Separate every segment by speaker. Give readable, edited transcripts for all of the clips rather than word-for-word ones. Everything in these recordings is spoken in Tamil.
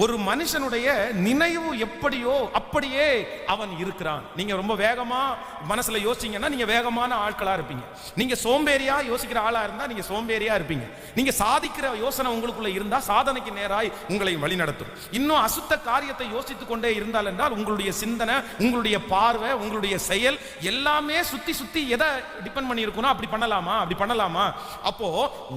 Speaker 1: ஒரு மனுஷனுடைய நினைவு எப்படியோ அப்படியே அவன் இருக்கிறான். நீங்க ரொம்ப வேகமா மனசுல யோசிச்சீங்கன்னா நீங்க வேகமான ஆட்களா இருப்பீங்க. நீங்க சோம்பேறியா யோசிக்கிற ஆளா இருந்தா நீங்க சோம்பேறியா இருப்பீங்க. நீங்க சாதிக்கிற யோசனை உங்களுக்குள்ள இருந்தா சாதனைக்கு நேராய் உங்களை வழிநடத்தும். இன்னும் அசுத்த காரியத்தை யோசித்துக் கொண்டே இருந்தால் என்றால் உங்களுடைய சிந்தனை, உங்களுடைய பார்வை, உங்களுடைய செயல் எல்லாமே சுத்தி சுத்தி எதை டிபெண்ட் பண்ணி இருக்கணும். அப்படி பண்ணலாமா. அப்போ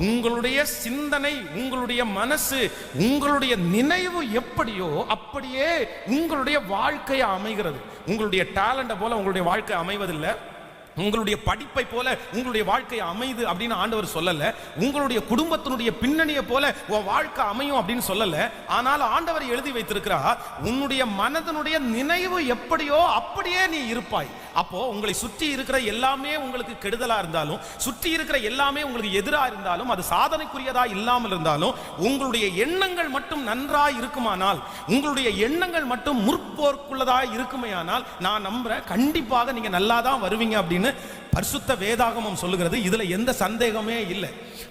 Speaker 1: உங்களுடைய சிந்தனை, உங்களுடைய மனசு, உங்களுடைய நினைவு எப்படியோ அப்படியே உங்களுடைய வாழ்க்கை அமைகிறது. உங்களுடைய டேலண்ட போல உங்களுடைய வாழ்க்கை அமைவதில்லை. உங்களுடைய படிப்பை போல உங்களுடைய வாழ்க்கை அமைது அப்படின்னு ஆண்டவர் சொல்லல. உங்களுடைய குடும்பத்தினுடைய பின்னணியை போல உன் வாழ்க்கை அமையும் அப்படின்னு சொல்லல. ஆனால் ஆண்டவர் எழுதி வைத்திருக்கிறார், உன்னுடைய மனதனுடைய நினைவு எப்படியோ அப்படியே நீ இருப்பாய். அப்போ உங்களை சுற்றி இருக்கிற எல்லாமே உங்களுக்கு கெடுதலா இருந்தாலும், சுற்றி இருக்கிற எல்லாமே உங்களுக்கு எதிராக இருந்தாலும், அது சாதனைக்குரியதா இல்லாமல் இருந்தாலும், உங்களுடைய எண்ணங்கள் மட்டும் நன்றாய் இருக்குமானால், உங்களுடைய எண்ணங்கள் மட்டும் முற்போக்குள்ளதா இருக்குமேயானால், நான் நம்புறேன் கண்டிப்பாக நீங்க நல்லா தான் வருவீங்க அப்படின்னு பரிசுத்த வேதாகமம் சொல்லுகிறது. இதுல எந்த சந்தேகமே இல்லை.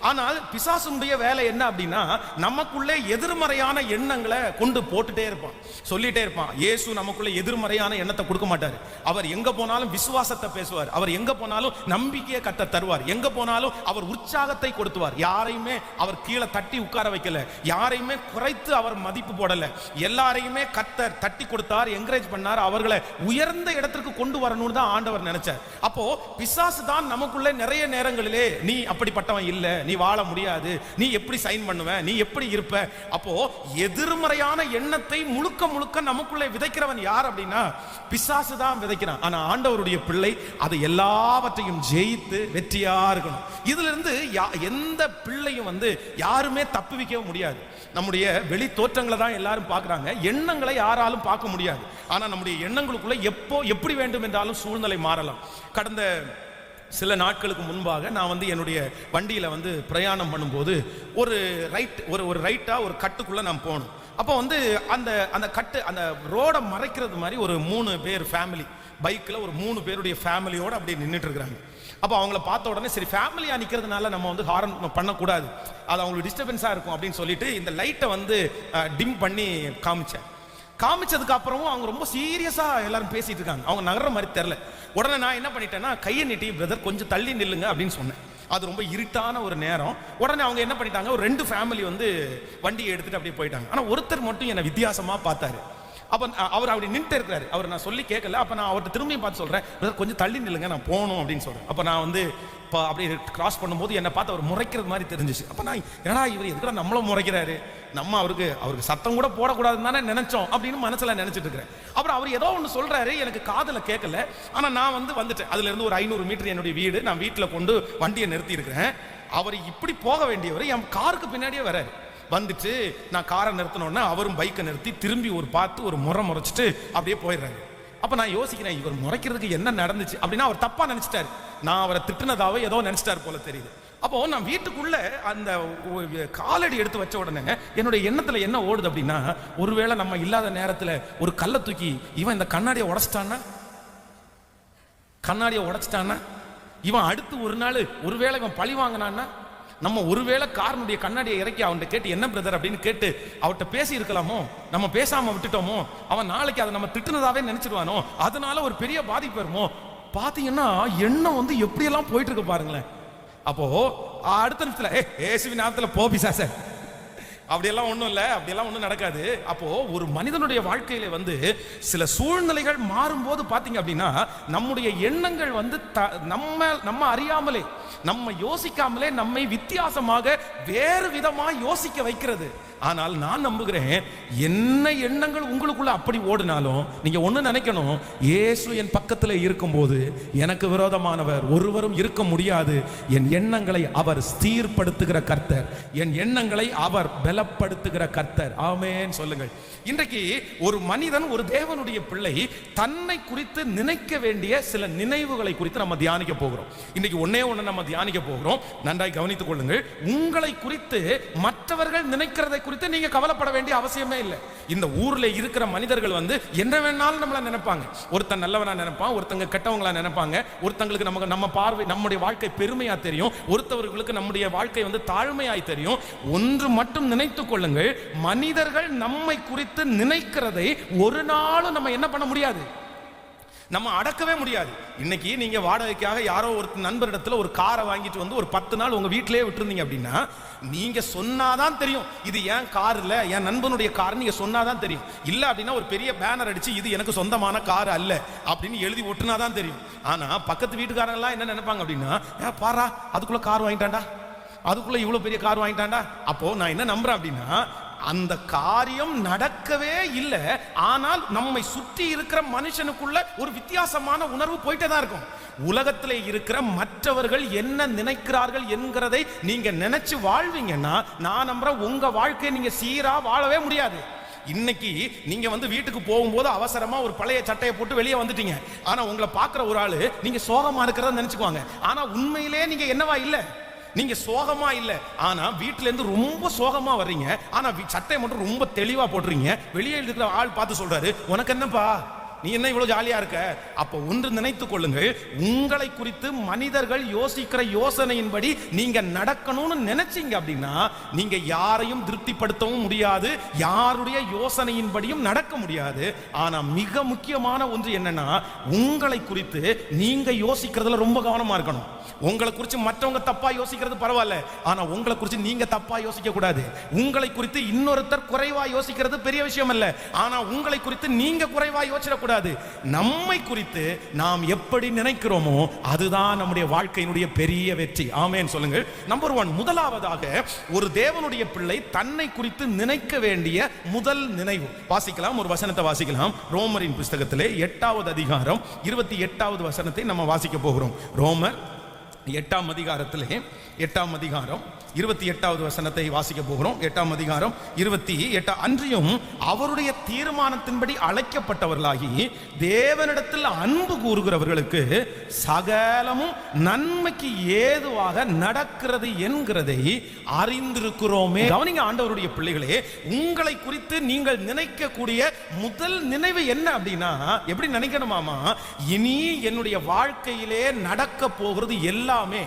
Speaker 1: ஆனால் பிசாசுடைய வேலை என்ன அப்படின்னா, நமக்குள்ளே எதிர்மறையான எண்ணங்களை கொண்டு போட்டுட்டே இருப்பான், சொல்லிட்டே இருப்பான். இயேசு நமக்குள்ளே எதிர்மறையான எண்ணத்தை கொடுக்க மாட்டார். அவர் எங்க போனாலும் விசுவாசத்தை பேசுவார். அவர் எங்க போனாலும் நம்பிக்கையை கத்த தருவார். எங்க போனாலும் அவர் உற்சாகத்தை கொடுத்துவார். யாரையுமே அவர் கீழே தட்டி உட்கார வைக்கல, யாரையுமே குறைத்து அவர் மதிப்பு போடல. எல்லாரையுமே கத்தர் தட்டி கொடுத்தார், என்கரேஜ் பண்ணார், அவர்களை உயர்ந்த இடத்திற்கு கொண்டு வரணும்னு தான் ஆண்டவர் நினைச்சார். அப்போ பிசாசு தான் நமக்குள்ளே நிறைய நேரங்களிலே நீ அப்படிப்பட்டவன் இல்லை, நீ வாழ முடியாது, நீ எப்படி சைன் பண்ணுவ, நீ எப்படி இருப்ப. அப்போ எதிர்மறையான எண்ணத்தை முழுக்க முழுக்க நமக்குள்ளே விதைக்கிறவன் யார் அப்படின்னா பிசாசு தான் விதைக்கிறான். ஆனா ஆண்டவருடைய பிள்ளை அதை எல்லாவற்றையும் ஜெயித்து வெற்றியா இருக்கணும். இதுல இருந்து எந்த பிள்ளையும் யாருமே தப்புவிக்க முடியாது. நம்முடைய வெளி தோற்றங்களை தான் எல்லாரும் பார்க்கறாங்க, எண்ணங்களை யாராலும் பார்க்க முடியாது. ஆனா நம்முடைய எண்ணங்களுக்குள்ள எப்படி வேண்டும் என்றாலும் சூழ்நிலை மாறலாம். கடந்த சில நாட்களுக்கு முன்பாக நான் என்னுடைய வண்டியில பிரயாணம் பண்ணும்போது ஒரு ரைட்டா ஒரு கட்டுக்குள்ள நான் போனோம். அப்போ அந்த கட்டு அந்த ரோடை மறைக்கிறது மாதிரி ஒரு 3 பேர் ஃபேமிலி பைக்கில் ஒரு 3 பேருடைய ஃபேமிலியோட அப்படியே நின்றுட்டு இருக்கிறாங்க. அப்போ அவங்கள பார்த்த உடனே சரி ஃபேமிலியா நிற்கிறதுனால நம்ம ஹாரன் பண்ணக்கூடாது, அது அவங்களுக்கு டிஸ்டர்பன்ஸாக இருக்கும் அப்படின்னு சொல்லிட்டு இந்த லைட்டை டிம் பண்ணி காமிச்சதுக்கு அப்புறமும் அவங்க ரொம்ப சீரியஸா எல்லாரும் பேசிட்டு இருக்காங்க. அவங்க நகர்ற மாதிரி தெரியல. உடனே நான் என்ன பண்ணிட்டேன்னா கையை நீட்டி பிரதர் கொஞ்சம் தள்ளி நில்லுங்க அப்படின்னு சொன்னேன். அது ரொம்ப இருட்டான ஒரு நேரம். உடனே அவங்க என்ன பண்ணிட்டாங்க, ஒரு 2 ஃபேமிலி வண்டியை எடுத்துட்டு அப்படியே போயிட்டாங்க. ஆனா ஒருத்தர் மட்டும் என்ன வித்தியாசமா பார்த்தாரு. அப்ப அவர் அப்படி நின்று இருக்கிறாரு. அவர் நான் சொல்லி கேட்கல. அப்ப நான் அவர்கிட்ட திரும்பியும் பார்த்து சொல்றேன், பிரதர் கொஞ்சம் தள்ளி நில்லுங்க நான் போகணும் அப்படின்னு சொல்றேன். அப்ப நான் அப்படியே கிராஸ் பண்ணும்போது என்னை பார்த்து அவர் முறைக்கிறது மாதிரி தெரிஞ்சிச்சு. அப்ப நான் என்னடா இவர் எதுக்குடா நம்மளும் முறைக்கிறாரு, நம்ம அவருக்கு சத்தம் கூட போடக்கூடாதுன்னு தானே நினைச்சோம் அப்படின்னு மனசுல நினைச்சிட்டு இருக்கிறேன். அப்புறம் அவர் ஏதோ ஒன்று சொல்றாரு, எனக்கு காதுல கேட்கல. ஆனா நான் வந்துட்டேன். அதுல இருந்து ஒரு 500 மீட்டர் என்னுடைய வீடு, நான் வீட்டுல கொண்டு வண்டியை நிறுத்தி இருக்கிறேன். அவர் இப்படி போக வேண்டியவர் என் காருக்கு பின்னாடியே வராரு. வந்துட்டு நான் காரை நிறுத்தினோன்னா அவரும் பைக்கை நிறுத்தி திரும்பி ஒரு முறைச்சிட்டு அப்படியே போயிடுறாரு. அப்ப நான் யோசிக்கிறேன், இவர் முறைக்கிறதுக்கு என்ன நடந்துச்சு அப்படின்னா அவர் தப்பா நினைச்சிட்டாரு. நான் அவரை திட்டுனதாவே ஏதோ நினைச்சிட்டாரு போல தெரியுது. அப்போ நான் வீட்டுக்குள்ள அந்த காலடி எடுத்து வச்ச உடனே என்னுடைய எண்ணத்துல என்ன ஓடுது அப்படின்னா, ஒருவேளை நம்ம இல்லாத நேரத்துல ஒரு கல்லை தூக்கி இவன் இந்த கண்ணாடியை உடைச்சிட்டானா, இவன் அடுத்து ஒரு நாள் ஒருவேளை இவன் பழி வாங்கினான்னா, நம்ம ஒருவேளை காரனுடைய கண்ணாடியை இறக்கி அவன்கிட்ட கேட்டு என்ன பிரதர் அப்படின்னு கேட்டு அவர்கிட்ட பேசி இருக்கலாமோ, நம்ம பேசாம விட்டுட்டோமோ, அவன் நாளைக்கு அதை நம்ம திட்டுனதாவே நினைச்சிருவானோ, அதனால ஒரு பெரிய பாதிப்பு வருமோ. பாத்தீங்கன்னா எண்ணம் எப்படியெல்லாம் போயிட்டு இருக்கு பாருங்களேன். அப்போ அடுத்த நிமிஷத்துல ஏசுவி நேரத்துல போபிசாச அப்படியெல்லாம் ஒன்றும் இல்லை, அப்படியெல்லாம் ஒன்றும் நடக்காது. அப்போ ஒரு மனிதனுடைய வாழ்க்கையில சில சூழ்நிலைகள் மாறும்போது பார்த்தீங்க அப்படின்னா நம்முடைய எண்ணங்கள் நம்ம அறியாமலே, நம்ம யோசிக்காமலே நம்மை வித்தியாசமாக வேறு விதமாக யோசிக்க வைக்கிறது. ஆனால் நான் நம்புகிறேன், என்ன எண்ணங்கள் உங்களுக்குள்ள அப்படி ஓடினாலும் நீங்க ஒண்ணு நினைக்கணும், இயேசு என் பக்கத்தில் இருக்கும்போது எனக்கு விரோதமானவர் ஒருவரும் இருக்க முடியாது. என் எண்ணங்களை அவர் ஸ்திரப்படுத்துகிற கர்த்தர், என் எண்ணங்களை அவர் பலப்படுத்துகிற கர்த்தர். ஆமென் சொல்லுங்கள். இன்றைக்கு ஒரு மனிதன், ஒரு தேவனுடைய பிள்ளை தன்னை குறித்து நினைக்க வேண்டிய சில நினைவுகளை குறித்து நம்ம தியானிக்க போகிறோம். இன்னைக்கு ஒண்ணே ஒண்ணு நம்ம தியானிக்க போகிறோம். நன்றாய் கவனித்துக் கொள்ளுங்கள். உங்களை குறித்து மற்ற மற்றவர்கள் நினைக்கிறதை குறித்து நீங்க கவலைப்பட வேண்டிய அவசியமே இல்லை. இந்த ஊர்ல இருக்கிற மனிதர்கள் என்ன வேணாலும் நம்மள நினைப்பாங்க. ஒருத்தன் நல்லவனா நினைப்பான், ஒருத்தங்க கெட்டவங்களா நினைப்பாங்க, ஒருத்தங்களுக்கு நமக்கு நம்ம பார்வை நம்முடைய வாழ்க்கை பெருமையா தெரியும், ஒருத்தவர்களுக்கு நம்முடைய வாழ்க்கை தாழ்மையாய் தெரியும். ஒன்று மட்டும் நினைத்துக் கொள்ளுங்கள், மனிதர்கள் நம்மை குறித்து நினைக்கிறதை ஒரு நாளும் நம்ம என்ன பண்ண முடியாது, நம்ம அடக்கவே முடியாது. இன்னைக்கு நீங்க வாடகைக்காக யாரோ ஒரு நண்பரிடத்துல ஒரு காரை வாங்கிட்டு ஒரு 10 நாள் உங்க வீட்டிலேயே விட்டுருந்தீங்க அப்படின்னா, நீங்க சொன்னாதான் தெரியும் இது ஏன் கார் இல்ல, என் நண்பனுடைய கார். நீங்க சொன்னாதான் தெரியும். இல்ல அப்படின்னா ஒரு பெரிய பேனர் அடிச்சு இது எனக்கு சொந்தமான கார் அல்ல அப்படின்னு எழுதி ஒட்டுனாதான் தெரியும். ஆனா பக்கத்து வீட்டுக்காரங்க எல்லாம் என்ன நினைப்பாங்க அப்படின்னா, பாரா அதுக்குள்ள கார் வாங்கிட்டாண்டா, அதுக்குள்ள இவ்வளவு பெரிய கார் வாங்கிட்டாண்டா. அப்போ நான் என்ன நம்புறேன் அப்படின்னா, அந்த காரியம் நடக்கவே இல்லை, ஆனால் நம்மை சுற்றி இருக்கிற மனுஷனுக்குள்ள ஒரு வித்தியாசமான உணர்வு போயிட்டே தான் இருக்கும். உலகத்தில் இருக்கிற மற்றவர்கள் என்ன நினைக்கிறார்கள் என்கிறதை நீங்க நினைச்சு வாழ்வீங்கன்னா, நான் நம்புறேன் உங்க வாழ்க்கையை நீங்க சீரா வாழவே முடியாது. இன்னைக்கு நீங்க வீட்டுக்கு போகும்போது அவசரமா ஒரு பழைய சட்டையை போட்டு வெளியே வந்துட்டீங்க. ஆனா உங்களை பார்க்கிற ஒரு ஆளு நீங்க சோகமா இருக்கிறத நினைச்சுக்குவாங்க. ஆனா உண்மையிலே நீங்க என்னவா இல்லை, நீங்க சோகமா இல்ல, ஆனா வீட்டுல இருந்து ரொம்ப சோகமா வர்றீங்க. ஆனா சட்டையை மட்டும் ரொம்ப தெளிவா போடுறீங்க. வெளியே இருக்கிற ஆள் பார்த்து சொல்றாரு, உனக்கு என்னப்பா, நீ என்ன இவ்வளவு ஜாலியா இருக்க? அப்போ ஒன்று நினைத்துக் கொள்ளுங்கள், உங்களை குறித்து மனிதர்கள் யோசிக்கிற யோசனையின்படி நீங்க நடக்கணும்னு நினைச்சீங்க அப்படின்னா நீங்க யாரையும் திருப்திப்படுத்தவும் முடியாது, யாருடைய யோசனையின்படியும் நடக்க முடியாது. ஆனா மிக முக்கியமான ஒன்று என்னன்னா, உங்களை குறித்து நீங்க யோசிக்கிறதுல ரொம்ப கவனமா இருக்கணும். உங்களை குறித்து மற்றவங்க தப்பா யோசிக்கிறது பரவாயில்ல, ஆனா உங்களை குறித்து நீங்க தப்பா யோசிக்க கூடாது. உங்களை குறித்து இன்னொருத்தர் குறைவா யோசிக்கிறது பெரிய விஷயம் அல்ல, ஆனா உங்களை குறித்து நீங்க குறைவா யோசிக்க கூடாது. நம்மை குறித்து நாம் எப்படி நினைக்கிறோமோ அதுதான் நம்முடைய வாழ்க்கையினுடைய பெரிய வெற்றி. ஆமென் சொல்லுங்கள். நம்பர் 1, முதலாவதாக ஒரு தேவனுடைய பிள்ளை தன்னை குறித்து நினைக்க வேண்டிய முதல் நினைவு. வாசிக்கலாம், ஒரு வசனத்தை வாசிக்கலாம். ரோமரின் புத்தகத்திலே 8வது அதிகாரம் 28வது வசனத்தை நம்ம வாசிக்க போகிறோம். ரோமர் 8ஆம் அதிகாரத்திலே 8ஆம் அதிகாரம் 28வது வசனத்தை வாசிக்க போகிறோம். 8ஆம் அதிகாரம் 28. அன்றியும் அவருடைய தீர்மானத்தின்படி அழைக்கப்பட்டவர்களாகி தேவனிடத்தில் அன்பு கூறுகிறவர்களுக்கு சகலமும் நன்மைக்கு ஏதுவாக நடக்கிறது என்கிறதை அறிந்திருக்கிறோமே. கவனிங்க ஆண்டவருடைய பிள்ளைகளே, உங்களை குறித்து நீங்கள் நினைக்கக்கூடிய முதல் நினைவு என்ன அப்படின்னா, எப்படி நினைக்கணுமாமா, இனி என்னுடைய வாழ்க்கையிலே நடக்க போகிறது எல்லாமே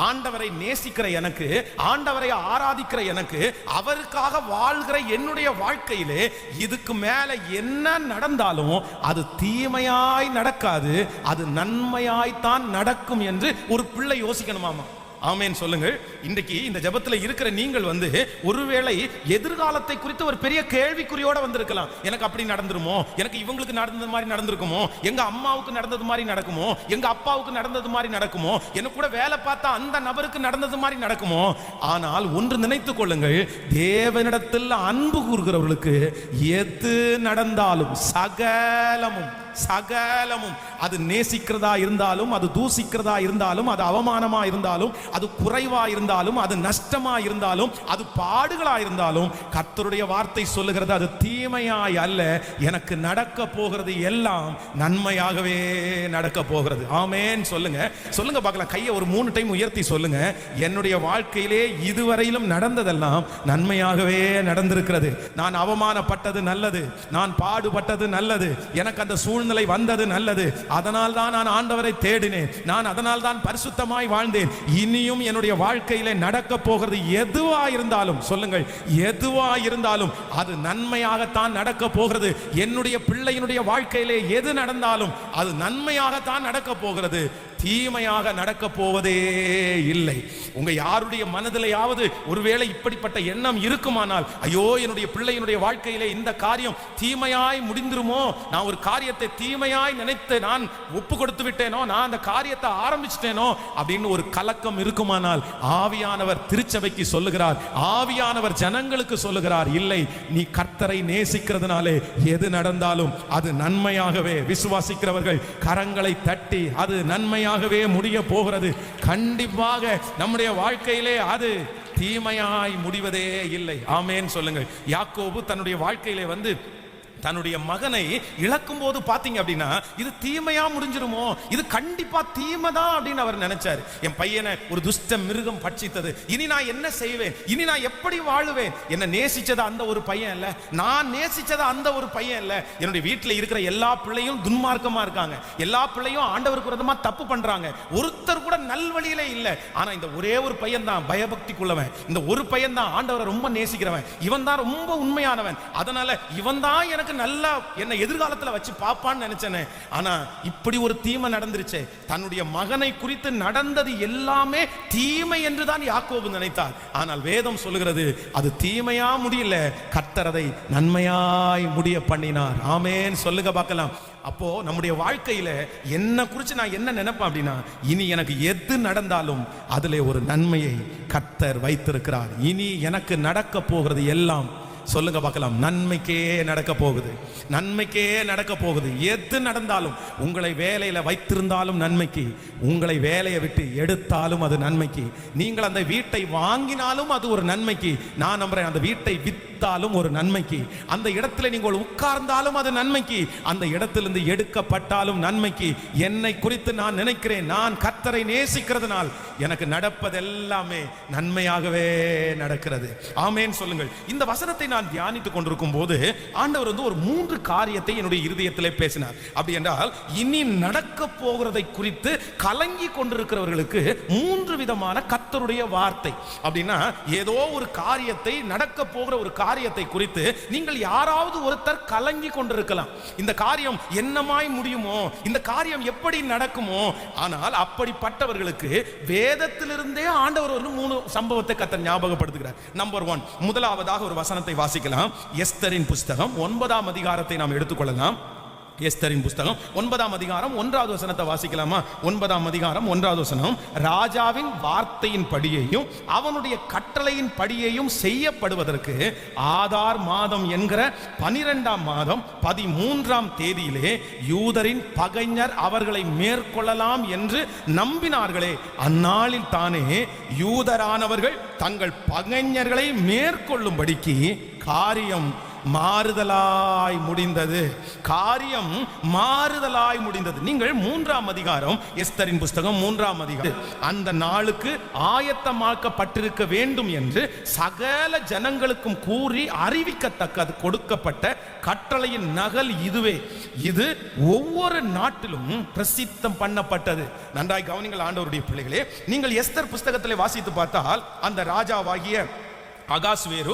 Speaker 1: ஆண்டவரை நேசிக்கிற எனக்கு, ஆண்டவரை ஆராதிக்கிற எனக்கு, அவருக்காக வாழ்கிற என்னுடைய வாழ்க்கையிலே இதுக்கு மேல என்ன நடந்தாலும் அது தீமையாய் நடக்காது, அது நன்மையாய்த்தான் நடக்கும் என்று ஒரு பிள்ளை யோசிக்கணுமாமா. ஆமென் சொல்லுங்கள். இன்றைக்கு இந்த ஜெபத்தில் இருக்கிற நீங்கள் ஒருவேளை எதிர்காலத்தை குறித்து ஒரு பெரிய கேள்விக்குறியோட வந்திருக்கலாம். எனக்கு அப்படி நடந்துருமோ, எனக்கு இவங்களுக்கு நடந்தது மாதிரி நடந்திருக்குமோ, எங்க அம்மாவுக்கு நடந்தது மாதிரி நடக்குமோ, எங்க அப்பாவுக்கு நடந்தது மாதிரி நடக்குமோ, எனக்கு கூட வேலை பார்த்தா அந்த நபருக்கு நடந்தது மாதிரி நடக்குமோ. ஆனால் ஒன்று நினைத்துக் கொள்ளுங்கள், தேவனிடத்தில் அன்பு கூறுகிறவர்களுக்கு எது நடந்தாலும் சகலமும் சகலமும், அது நேசிக்கிறதா இருந்தாலும், அது தூசிக்கிறதா இருந்தாலும், அது அவமானமா இருந்தாலும், அது குறைவா இருந்தாலும், அது நஷ்டமா இருந்தாலும், அது பாடுகளா இருந்தாலும், கர்த்தருடைய வார்த்தை சொல்லுகிறது அது தீமையாய் அல்ல, எனக்கு நடக்க போகிறது எல்லாம் நன்மையாகவே நடக்க போகிறது. ஆமென் சொல்லுங்க. சொல்லுங்க பார்க்கலாம். கையை ஒரு 3 டைம் உயர்த்தி சொல்லுங்க, என்னுடைய வாழ்க்கையிலே இதுவரையிலும் நடந்ததெல்லாம் நன்மையாகவே நடந்திருக்கிறது. நான் அவமானப்பட்டது நல்லது, நான் பாடுபட்டது நல்லது, எனக்கு அந்த சூழ்நிலை வந்தது நல்லது, அதனால் தான் நான் ஆண்டவரை தேடினேன், நான் அதனால் தான் பரிசுத்தமாய் வாழ்ந்தேன். இனியும் என்னுடைய வாழ்க்கையிலே நடக்க போகிறது எதுவா இருந்தாலும், சொல்லுங்கள், எதுவா இருந்தாலும் அது நன்மையாகத்தான் நடக்க போகிறது. என்னுடைய பிள்ளையினுடைய வாழ்க்கையிலே எது நடந்தாலும் அது நன்மையாகத்தான் நடக்க போகிறது, தீமையாக நடக்க போவதே இல்லை. உங்க யாருடைய மனதிலேயாவது ஒருவேளை இப்படிப்பட்ட எண்ணம் இருக்குமானால், ஐயோ என்னுடைய பிள்ளையினுடைய வாழ்க்கையிலே இந்த காரியம் தீமையாய் முடிந்துருமோ, நான் ஒரு காரியத்தை தீமையாய் நினைத்து நான் ஒப்பு கொடுத்து விட்டேனோ, நான் அந்த காரியத்தை ஆரம்பிச்சிட்டேனோ அப்படின்னு ஒரு கலக்கம் இருக்குமானால், ஆவியானவர் திருச்சபைக்கு சொல்லுகிறார், ஆவியானவர் ஜனங்களுக்கு சொல்லுகிறார், இல்லை, நீ கர்த்தரை நேசிக்கிறதுனாலே எது நடந்தாலும் அது நன்மையாகவே, விசுவாசிக்கிறவர்கள் கரங்களை தட்டி அது நன்மையாகவே முடிய போகிறது. கண்டிப்பாக நம்முடைய வாழ்க்கையிலே அது தீமையாய் முடிவதே இல்லை. ஆமென் சொல்லுங்கள். யாக்கோபு தன்னுடைய வாழ்க்கையிலே தன்னுடைய மகனை இழக்கும் போது பாத்தீங்க அப்படின்னா இது தீமையா முடிஞ்சிருமோ, இது கண்டிப்பா தீமைதான் அப்படின்னு அவர் நினைச்சாரு. என் பையனை ஒரு துஷ்ட மிருகம் பட்சித்தது, இனி நான் என்ன செய்வேன், இனி நான் எப்படி வாழுவேன்? என்ன நேசிச்சது அந்த ஒரு பையன் இல்ல, நான் நேசிச்சது அந்த ஒரு பையன் இல்ல, என்னுடைய வீட்டில் இருக்கிற எல்லா பிள்ளையும் துன்மார்க்கமா இருக்காங்க, எல்லா பிள்ளையும் ஆண்டவருக்கு விரோதமா தப்பு பண்றாங்க, ஒருத்தர் கூட நல்வழியிலே இல்ல. ஆனா இந்த ஒரே ஒரு பையன் தான் பயபக்திக்குள்ளவன், இந்த ஒரு பையன் தான் ஆண்டவரை ரொம்ப நேசிக்கிறவன், இவன் தான் ரொம்ப உண்மையானவன், அதனால இவன் தான் எனக்கு நல்லா என்ன எதிர்காலத்துல வச்சு பாப்பான்னு நினைச்சேனே. ஆனா இப்படி ஒரு தீமை நடந்துருச்சு. தன்னுடைய மகனை குறித்து நடந்தது எல்லாமே தீமை என்றுதான் யாக்கோபு நினைத்தார். ஆனால் வேதம் சொல்லுகிறது அது தீமையா முடியல, கர்த்தர் அதை நன்மையாய் முடிய பண்ணினார். ஆமென் சொல்லுங்க பார்க்கலாம். அப்போ நம்முடைய வாழ்க்கையில என்ன குறித்து நான் என்ன நினைப்பேன் அப்படின்னா, இனி எனக்கு எது நடந்தாலும் அதிலே ஒரு நன்மையை கர்த்தர் வைத்திருக்கிறார். இனி எனக்கு நடக்க போகிறது எல்லாம் சொல்லுங்க பார்க்கலாம், நன்மைக்கே நடக்க போகுது, நன்மைக்கே நடக்க போகுது. எது நடந்தாலும், உங்களை வேலையில வைத்திருந்தாலும் நன்மைக்கு, உங்களை வேலையை விட்டு எடுத்தாலும் அது நன்மைக்கு, நீங்கள் அந்த வீட்டை வாங்கினாலும் அது ஒரு நன்மைக்கு, நான் நம்புறேன் அந்த வீட்டை வித்தாலும் ஒரு நன்மைக்கு, அந்த இடத்துல நீங்கள் உட்கார்ந்தாலும் அது நன்மைக்கு, அந்த இடத்திலிருந்து எடுக்கப்பட்டாலும் நன்மைக்கு. என்னை குறித்து நான் நினைக்கிறேன், நான் கர்த்தரை நேசிக்கிறதுனால் எனக்கு நடப்பதெல்லாமே நன்மையாகவே நடக்கிறது. ஆமென் சொல்லுங்கள். இந்த வசனத்தை நான் தியானித்துக் கொண்டிருக்கும் போது ஆண்டவர் வந்து ஒரு 3 காரியத்தை என்னுடைய இருதயத்திலே பேசினார். அப்படி என்றால் இனி நடக்க போகிறதை குறித்து கலங்கி கொண்டிருக்கிறவர்களுக்கு 3 விதமான கர்த்தருடைய வார்த்தை. அப்படின்னா ஏதோ ஒரு காரியத்தை, நடக்க போகிற ஒரு காரியத்தை குறித்து நீங்கள் யாராவது ஒருத்தர் கலங்கி கொண்டிருக்கலாம். இந்த காரியம் என்னமாய் முடியுமோ, இந்த காரியம் எப்படி நடக்குமோ. ஆனால் அப்படிப்பட்டவர்களுக்கு வேதத்திலிருந்தே ஆண்டவர் ஒரு 3 சம்பவத்தை கர்த்தர் ஞாபகப்படுத்துகிறார். நம்பர் 1, முதலாவதாக ஒரு வசனத்தை வாசிக்கலாம். எஸ்தரின் புஸ்தகம் 9ஆம் அதிகாரத்தை நாம் எடுத்துக்கொள்ளலாம். எஸ்தரின் புஸ்தகம் 9ஆம் அதிகாரம் 1வது வசனத்தை வாசிக்கலாமா? 9ஆம் அதிகாரம் 1வது வசனம், ராஜாவின் வார்த்தையின் படியையும் அவனுடைய கட்டளையின் படியையும் செய்யப்படுவதற்கு ஆதார் மாதம் என்கிற 12ஆம் மாதம் 13ஆம் தேதியிலே யூதரின் பகைஞர் அவர்களை மேற்கொள்ளலாம் என்று நம்பினார்களே, அந்நாளில் தானே யூதரானவர்கள் தங்கள் பகைஞர்களை மேற்கொள்ளும்படிக்கு காரியம் மாறுதலாய் முடிந்தது. காரியம் மாறுதலாய் முடிந்தது. நீங்கள் 3ஆம் அதிகாரம், எஸ்தரின் புஸ்தகம் 3ஆம் அதிகாரம், அந்த நாளுக்கு ஆயத்தமாக்கப்பட்டிருக்க வேண்டும் என்று சகல ஜனங்களுக்கும் கூறி அறிவிக்கத்தக்க கொடுக்கப்பட்ட கட்டளையின் நகல் இதுவே. இது ஒவ்வொரு நாட்டிலும் பிரசித்தம் பண்ணப்பட்டது. நன்றாய் கவனிங்கள் ஆண்டவருடைய பிள்ளைகளே. நீங்கள் எஸ்தர் புஸ்தகத்திலே வாசித்து பார்த்தால் அந்த ராஜாவாகிய அகாஸ்வேரு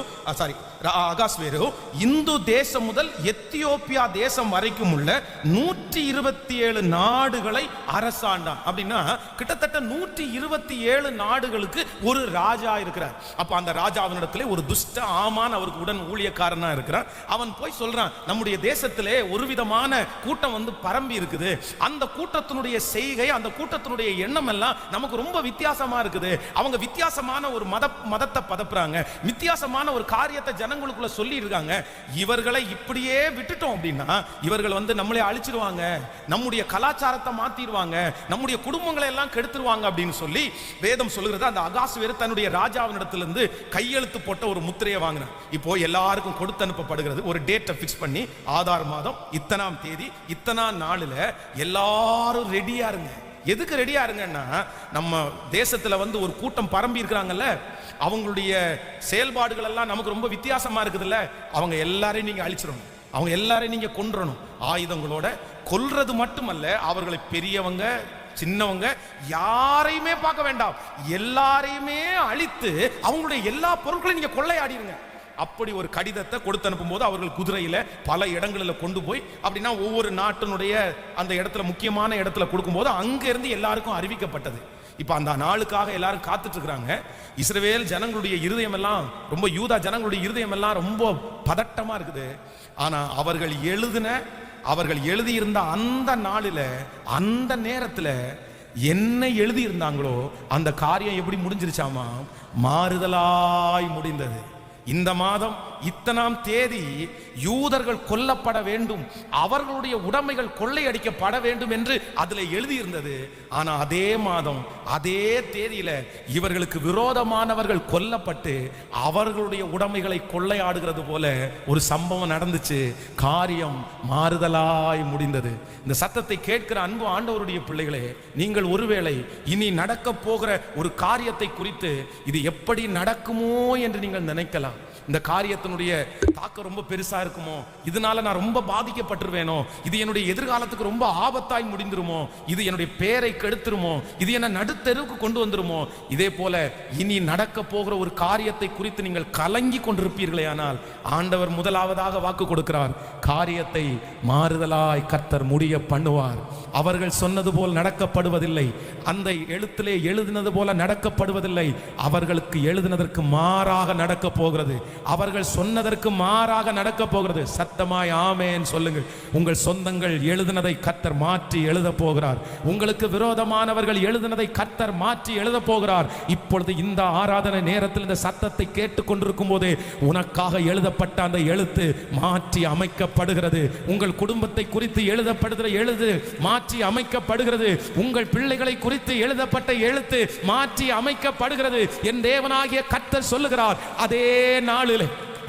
Speaker 1: இந்து தேசம் முதல் எத்தியோப்பியா தேசம் வரைக்கும் உள்ள 127 நாடுகளை அரசாண்டான். அப்படின்னா கிட்டத்தட்ட 127 நாடுகளுக்கு ஒரு ராஜா இருக்கிறார். அப்ப அந்த ராஜாவினிடத்திலே ஒரு துஷ்ட ஆமான் அவருக்கு உடன் ஊழியக்காரனா இருக்கிறார். அவன் போய் சொல்றான், நம்முடைய தேசத்திலே ஒரு விதமான கூட்டம் வந்து பரம்பி இருக்குது, அந்த கூட்டத்தினுடைய செய்கை, அந்த கூட்டத்தினுடைய எண்ணம் எல்லாம் நமக்கு ரொம்ப வித்தியாசமா இருக்குது, அவங்க வித்தியாசமான ஒரு மதத்தை பதப்புறாங்க, வித்தியாசமான ஒரு காரியத்தை ஜனங்களுக்குள்ள சொல்லி இருக்காங்க, இவர்களை இப்படியே விட்டுட்டோம் அப்படின்னா இவர்கள் வந்து நம்மளை அழிச்சிருவாங்க, நம்முடைய கலாச்சாரத்தை மாத்திடுவாங்க, நம்முடைய குடும்பங்களை எல்லாம் கெடுத்துருவாங்க அப்படின்னு சொல்லி வேதம் சொல்லுகிறது. அந்த அகாஸ்வேரு தன்னுடைய ராஜாவினிடத்திலிருந்து கையெழுத்து போட்ட ஒரு முத்திரையை வாங்கினார். இப்போ எல்லாருக்கும் கொடுத்து அனுப்பப்படுகிறது. ஒரு டேட்டை பிக்ஸ் பண்ணி, ஆதார் மாதம் இத்தனாம் தேதி இத்தனாம் நாளில் எல்லாரும் ரெடியா இருங்க. எதுக்கு ரெடியா இருங்கன்னா, நம்ம தேசத்துல வந்து ஒரு கூட்டம் பரம்பி இருக்கிறாங்கல்ல, அவங்களுடைய செயல்பாடுகள் எல்லாம் நமக்கு ரொம்ப வித்தியாசமா இருக்குதுல்ல, அவங்க எல்லாரையும் நீங்க அழிச்சிடணும், அவங்க எல்லாரையும் நீங்க கொன்றணும். ஆயுதங்களோட கொல்றது மட்டுமல்ல, அவர்களை பெரியவங்க சின்னவங்க யாரையுமே பார்க்க வேண்டாம், எல்லாரையுமே அழித்து அவங்களுடைய எல்லா பொருட்களையும் நீங்க கொள்ளையாடிருங்க. அப்படி ஒரு கடிதத்தை கொடுத்து அனுப்பும் போது அவர்கள் குதிரையில பல இடங்களில் கொண்டு போய், அப்படின்னா ஒவ்வொரு நாட்டினுடைய அந்த இடத்துல முக்கியமான இடத்துல கொடுக்கும்போது அங்க இருந்து எல்லாருக்கும் அறிவிக்கப்பட்டது. இப்ப அந்த நாளுக்காக எல்லாரும் காத்துட்டு இருக்கிறாங்க. இஸ்ரவேல் ஜனங்களுடைய இருதயம் எல்லாம் ரொம்ப, யூதா ஜனங்களுடைய இருதயம் எல்லாம் ரொம்ப பதட்டமா இருக்குது. ஆனா அவர்கள் எழுதியிருந்த அந்த நாளில, அந்த நேரத்தில் என்ன எழுதி இருந்தாங்களோ அந்த காரியம் எப்படி முடிஞ்சிருச்சாமா? மாறுதலாய் முடிந்தது. இந்த மாதம் இத்தனாம் தேதி யூதர்கள் கொல்லப்பட வேண்டும், அவர்களுடைய உடைமைகள் கொள்ளையடிக்கப்பட வேண்டும் என்று அதில் எழுதியிருந்தது. ஆனா அதே மாதம் அதே தேதியில இவர்களுக்கு விரோதமானவர்கள் கொல்லப்பட்டு அவர்களுடைய உடைமைகளை கொள்ளையாடுகிறது போல ஒரு சம்பவம் நடந்துச்சு. காரியம் மாறுதலாய் முடிந்தது. இந்த சத்தத்தை கேட்கிற அன்பு ஆண்டவருடைய பிள்ளைகளே, நீங்கள் ஒருவேளை இனி நடக்க போகிற ஒரு காரியத்தை குறித்து இது எப்படி நடக்குமோ என்று நீங்கள் நினைக்கலாம். இந்த காரியத்தினுடைய தாக்கம் ரொம்ப பெருசா இருக்குமோ, இதனால நான் ரொம்ப பாதிக்கப்பட்டுருவேனோ, இது என்னுடைய எதிர்காலத்துக்கு ரொம்ப ஆபத்தாய் முடிந்துருமோ, இது என்னுடைய பேரை கெடுத்துருமோ, இது என்ன நடுத்தெருவுக்கு கொண்டு வந்துருமோ. இதே போல இனி நடக்க போகிற ஒரு காரியத்தை குறித்து நீங்கள் கலங்கி கொண்டிருப்பீர்களே, ஆனால் ஆண்டவர் முதலாவதாக வாக்கு கொடுக்கிறார், காரியத்தை மாறுதலாய் கர்த்தர் முடிய பண்ணுவார். அவர்கள் சொன்னது போல் நடக்கப்படுவதில்லை, அந்த எழுத்திலே எழுதினது போல நடக்கப்படுவதில்லை, அவர்களுக்கு எழுதினதற்கு மாறாக நடக்க போகிறது, அவர்கள் சொன்னதற்கு மாறாக நடக்க போகிறது. சத்தமாய் ஆமென் சொல்லுங்கள். உங்கள் சொந்தங்கள் எழுதினதை கர்த்தர் மாற்றி எழுத போகிறார். உங்களுக்கு விரோதமானவர்கள் எழுதினதை கர்த்தர் மாற்றி எழுத போகிறார். இப்பொழுது இந்த ஆராதனை நேரத்தில் இந்த சத்தத்தை கேட்டுக் கொண்டிருக்கும் போதே உனக்காக எழுதப்பட்ட அந்த எழுத்து மாற்றி அமைக்கப்படுகிறது. உங்கள் குடும்பத்தை குறித்து எழுதப்படுகிற எழுத்து மாற்றி அமைக்கப்படுகிறது. உங்கள் பிள்ளைகளை குறித்து எழுதப்பட்ட எழுத்து மாற்றி அமைக்கப்படுகிறது. என் தேவனாகிய கர்த்தர் சொல்லுகிறார், அதே நாளிலே,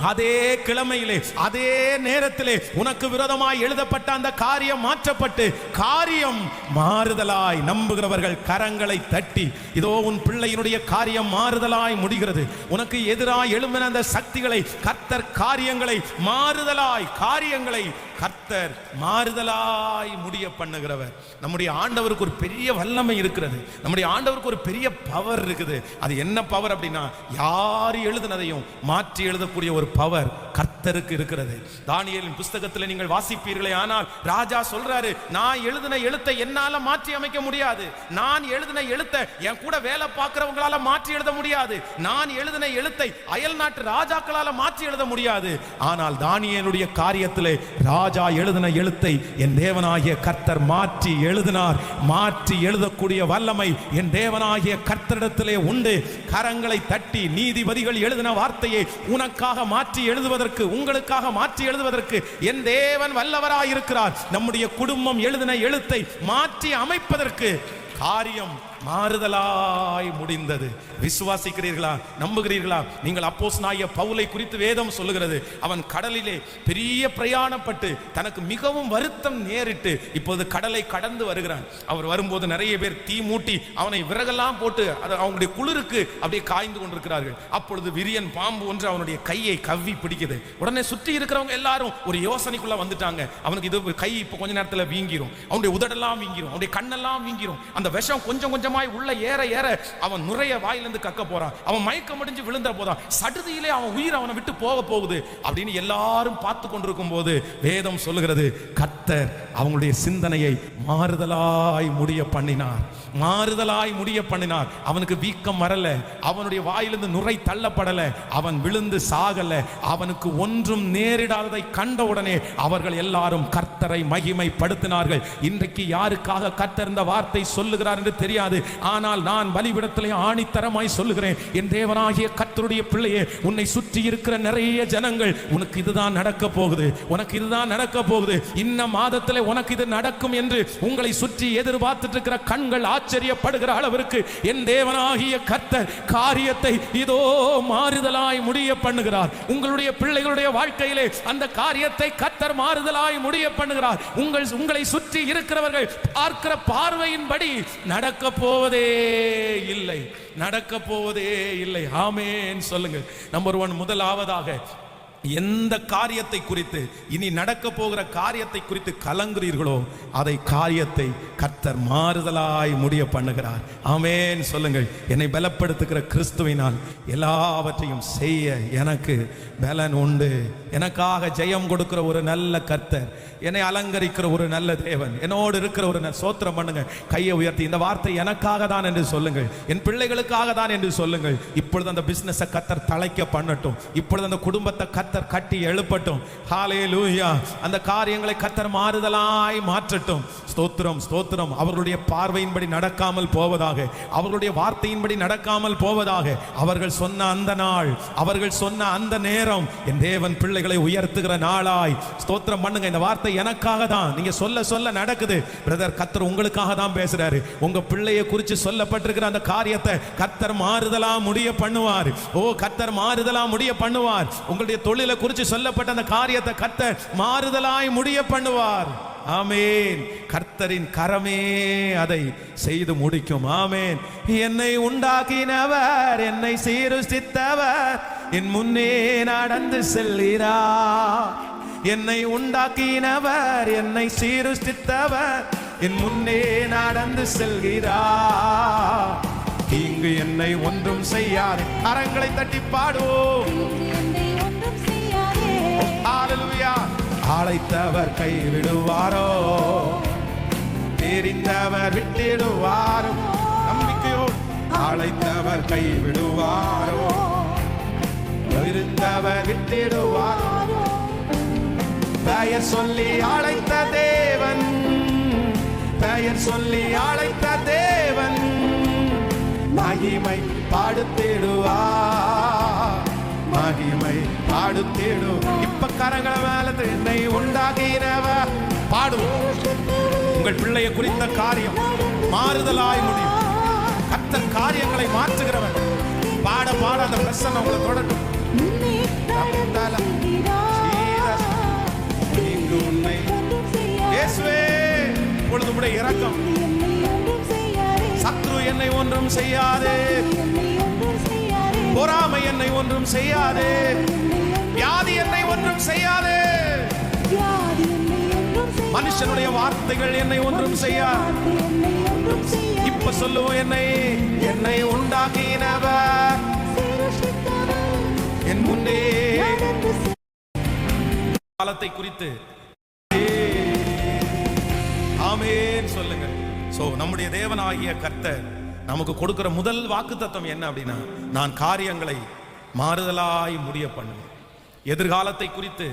Speaker 1: அதே கிழமையிலே, அதே நேரத்திலே உனக்கு விரோதமாய் எழுதப்பட்ட அந்த காரியம் மாற்றப்பட்டு காரியம் மாறுதலாய் நம்புகிறவர்கள் கரங்களை தட்டி, இதோ உன் பிள்ளையினுடைய காரியம் மாறுதலாய் முடிகிறது. உனக்கு எதிராய் எழும்பின அந்த சக்திகளை கர்த்தர் காரியங்களை மாறுதலாய், காரியங்களை கர்த்தர் மாறுதலாய் முடிய பண்ணுகிறவர். நம்முடைய ஆண்டவருக்கு ஒரு பெரிய வல்லமை இருக்கிறது. நம்முடைய ஆண்டவருக்கு ஒரு பெரிய பவர் இருக்குது. அது என்ன பவர் அப்படின்னா, யார் எழுதினதையும் மாற்றி எழுதக்கூடிய ஒரு பவர் கர்த்தருக்கு இருக்கிறது. தானியேலின் புஸ்தகத்தில் நீங்கள் வாசிப்பீர்களே, ஆனால் ராஜா சொல்றாரு, நான் எழுதின எழுத்தை என்னால மாற்றி அமைக்க முடியாது, நான் எழுதின எழுத்தை என் கூட வேலை பார்க்கிறவங்களால மாற்றி எழுத முடியாது, நான் எழுதின எழுத்தை அயல் நாட்டு ராஜாக்களால மாற்றி எழுத முடியாது. ஆனால் தானியேலுடைய காரியத்திலே ராஜா எழுதின எழுத்தை என் தேவனாகிய கர்த்தர் மாற்றி எழுதினார். மாற்றி எழுதக்கூடிய வல்லமை என் தேவனாகிய கர்த்தரிடத்திலே உண்டு. கரங்களை தட்டி, நீதிபதிகள் எழுதின வார்த்தையை உனக்காக மாற்றி எழுதுவதற்கு, உங்களுக்காக மாற்றி எழுதுவதற்கு என் தேவன் வல்லவராயிருக்கிறார். நம்முடைய குடும்பம் எழுதின எழுத்தை மாற்றி அமைப்பதற்கு காரியம் மாறுதலாய் முடிந்தது. விசுவாசிக்கிறீர்களா? நம்புகிறீர்களா? நீங்கள் அப்போஸ்தலனாகிய பவுலை குறித்து வேதம் சொல்லுகிறது, அவன் கடலிலே பெரிய பிரயாணப்பட்டு தனக்கு மிகவும் வருத்தம் நேரிட்டு இப்போது கடலை கடந்து வருகிறான். அவர் வரும்போது நிறைய பேர் தீ மூட்டி அவனை விறகெல்லாம் போட்டு அவங்களுடைய குளிருக்கு அப்படியே காய்ந்து கொண்டிருக்கிறார்கள். அப்பொழுது விரியன் பாம்பு ஒன்று அவனுடைய கையை கவ்வி பிடிக்குது. உடனே சுற்றி இருக்கிறவங்க எல்லாரும் ஒரு யோசனைக்குள்ள வந்துட்டாங்க, அவனுக்கு இது கை இப்போ கொஞ்ச நேரத்தில் வீங்கிரும், அவனுடைய உதடெல்லாம் வீங்கிரும், அவனுடைய கண்ணெல்லாம் வீங்கிரும், அந்த விஷம் கொஞ்சம் கொஞ்சம் உள்ள ஏற ஏற அவன் நுரைய வாயிலிருந்து கக்க போறான், அவன் மயக்கம் அடைஞ்சு விழுந்த போதான், சடுதியிலே அவன் உயிர் அவனை விட்டு போக போகுது அப்படின்னு எல்லாரும் பார்த்து கொண்டிருக்கும் போது வேதம் சொல்லுகிறது, கர்த்தர் அவங்களுடைய சிந்தனையை மாறுதலாய் முடிய பண்ணினார். மாறுதலாய் முடிய பண்ணினார். அவனுக்கு வீக்கம் வரல, அவனுடைய வாயிலிருந்து நுரை தள்ளப்படல, அவன் விழுந்து சாகல, அவனுக்கு ஒன்றும் நேரிடாததை கண்டவுடனே அவர்கள் எல்லாரும் கர்த்தரை மகிமைப்படுத்தினார்கள். இன்றைக்கு யாருக்காக கர்த்தர் இந்த வார்த்தை சொல்லுகிறார் என்று தெரியாது, ஆனால் நான் பலிபீடத்திலே ஆணித்தரமாய் சொல்லுகிறேன், என் தேவனாகிய கர்த்தருடைய பிள்ளையே, உன்னை சுற்றி இருக்கிற நிறைய ஜனங்கள் உனக்கு இதுதான் நடக்க போகுது, உனக்கு இதுதான் நடக்க போகுது, இந்த மாதத்திலே உனக்கு இது நடக்கும் என்று உங்களை சுற்றி எதிர்பார்த்துட்டு இருக்கிற கண்கள் ஆச்சரியப்படுகிற அளவிற்கு என் தேவனாகிய கர்த்தர் காரியத்தை இதோ மாறுதலாய் முடிய பண்ணுகிறார். உங்களுடைய பிள்ளைகளுடைய வாழ்க்கையிலே அந்த காரியத்தை கர்த்தர் மாறுதலாய் முடிய பண்ணுகிறார். உங்களை சுற்றி இருக்கிறவர்கள் பார்க்கிற பார்வையின்படி நடக்க போவதே இல்லை, நடக்க போவதே இல்லை. ஆமென் சொல்லுங்க. நம்பர் 1, முதலாவதாக எந்த காரியத்தை குறித்து, இனி நடக்க போகிற காரியத்தை குறித்து கலங்குறீர்களோ அதை காரியத்தை கர்த்தர் மாறுதலாய் முடிய பண்ணுகிறார். ஆமென் சொல்லுங்கள். என்னை பலப்படுத்துகிற கிறிஸ்துவினால் எல்லாவற்றையும் செய்ய எனக்கு பலன் உண்டு. எனக்காக ஜெயம் கொடுக்கிற ஒரு நல்ல கர்த்தர், என்னை அலங்கரிக்கிற ஒரு நல்ல தேவன், என்னோடு இருக்கிற ஒரு சோத்திரம் பண்ணுங்க. கையை உயர்த்தி இந்த வார்த்தை எனக்காக தான் என்று சொல்லுங்கள், என் பிள்ளைகளுக்காக தான் என்று சொல்லுங்கள். இப்பொழுது அந்த பிசினஸை கர்த்தர் தழைக்க பண்ணட்டும், இப்பொழுது அந்த குடும்பத்தை கர்த்தர் கட்டி எழுப்பட்டும். ஹல்லேலூயா. அந்த காரியங்களை கர்த்தர் மாறுதலாய் மாற்றட்டும். ஸ்தோத்திரம் ஸ்தோத்திரம். அவர்களுடைய பார்வையின்படி நடக்காமல் போவதாக, அவர்களுடைய வார்த்தையின்படி நடக்காமல் போவதாக. அவர்கள் சொன்ன அந்த நாள், அவர்கள் சொன்ன அந்த நேரம் என் தேவன் பிள்ளைகளை உயர்த்துகிற நாளாய் ஸ்தோத்திரம் பண்ணுங்க. இந்த வார்த்தை எனக்காக தான். நீங்க சொல்ல சொல்ல நடக்குது. பிரதர், கர்த்தர் உங்களுக்காக தான் பேசுறாரு. உங்க பிள்ளையை குறித்து சொல்லப்பட்டிருக்கிற அந்த காரியத்தை கர்த்தர் மாறுதலா முடிய பண்ணுவார். ஓ, கர்த்தர் மாறுதலா முடிய பண்ணுவார். உங்களுடைய தொழிலை குறித்து சொல்லப்பட்ட அந்த காரியத்தை கர்த்தர் மாறுதலாய் முடிய பண்ணுவார். ஆமென். கர்த்தரின் கரமே அதை செய்து முடிக்கும். ஆமென். என்னை உண்டாக்கினவர், என்னை சீருஷ்டித்தவர், என் முன்னே நடந்து செல்கிறார். என்னை உண்டாக்கினவர், என்னை சீருஷ்டித்தவர், என் முன்னே நடந்து செல்கிறார். இங்கு என்னை ஒன்றும் செய்யாது. கரங்களை தட்டி பாடுவோம். ஹல்லேலூயா. அழைத்தவர் கைவிடுவாரோ, தெரிந்தவர் விட்டிடுவாரோ. நம்பிக்கையோ. அழைத்தவர் கைவிடுவாரோ, இருந்தவர் விட்டிடுவாரோ. பெயர் சொல்லி அழைத்த தேவன், பெயர் சொல்லி அழைத்த தேவன் மகிமை பாடுத்திடுவார், மகிமை பாடுத்திடு. இப்ப கரங்களை மேல என்னை உண்டாகினவர் பாடுவோம். உங்கள் பிள்ளையை குறித்த காரியம் மாறுதலாய் முடியும். கர்த்தர் காரியங்களை மாற்றுகிறவர். பாட பாட அந்த பிரசன்னம் உங்களை தொடரும். இப்பொழுது உடைய இரக்கம். சத்ரு என்னை ஒன்றும் செய்யாதே, பொறாமை என்னை ஒன்றும் செய்யாதே, வியாதி என்னை ஒன்றும் செய்யாதே, மனுஷனுடைய வார்த்தைகள் என்னை ஒன்றும் செய்யாது. இப்ப சொல்லுவோம். என்னை என்னை உண்டாக்கினவர் என் முன்னே. காலத்தை குறித்து ஆமென் சொல்லுங்க. சோ நம்முடைய தேவனாகிய கர்த்தர் நமக்கு கொடுக்கிற முதல் வாக்குத்தத்தம் என்ன அப்படின்னா, நான் காரியங்களை மாறுதலாய் முடிய பண்ணுவேன். எதிர்காலத்தை குறித்து,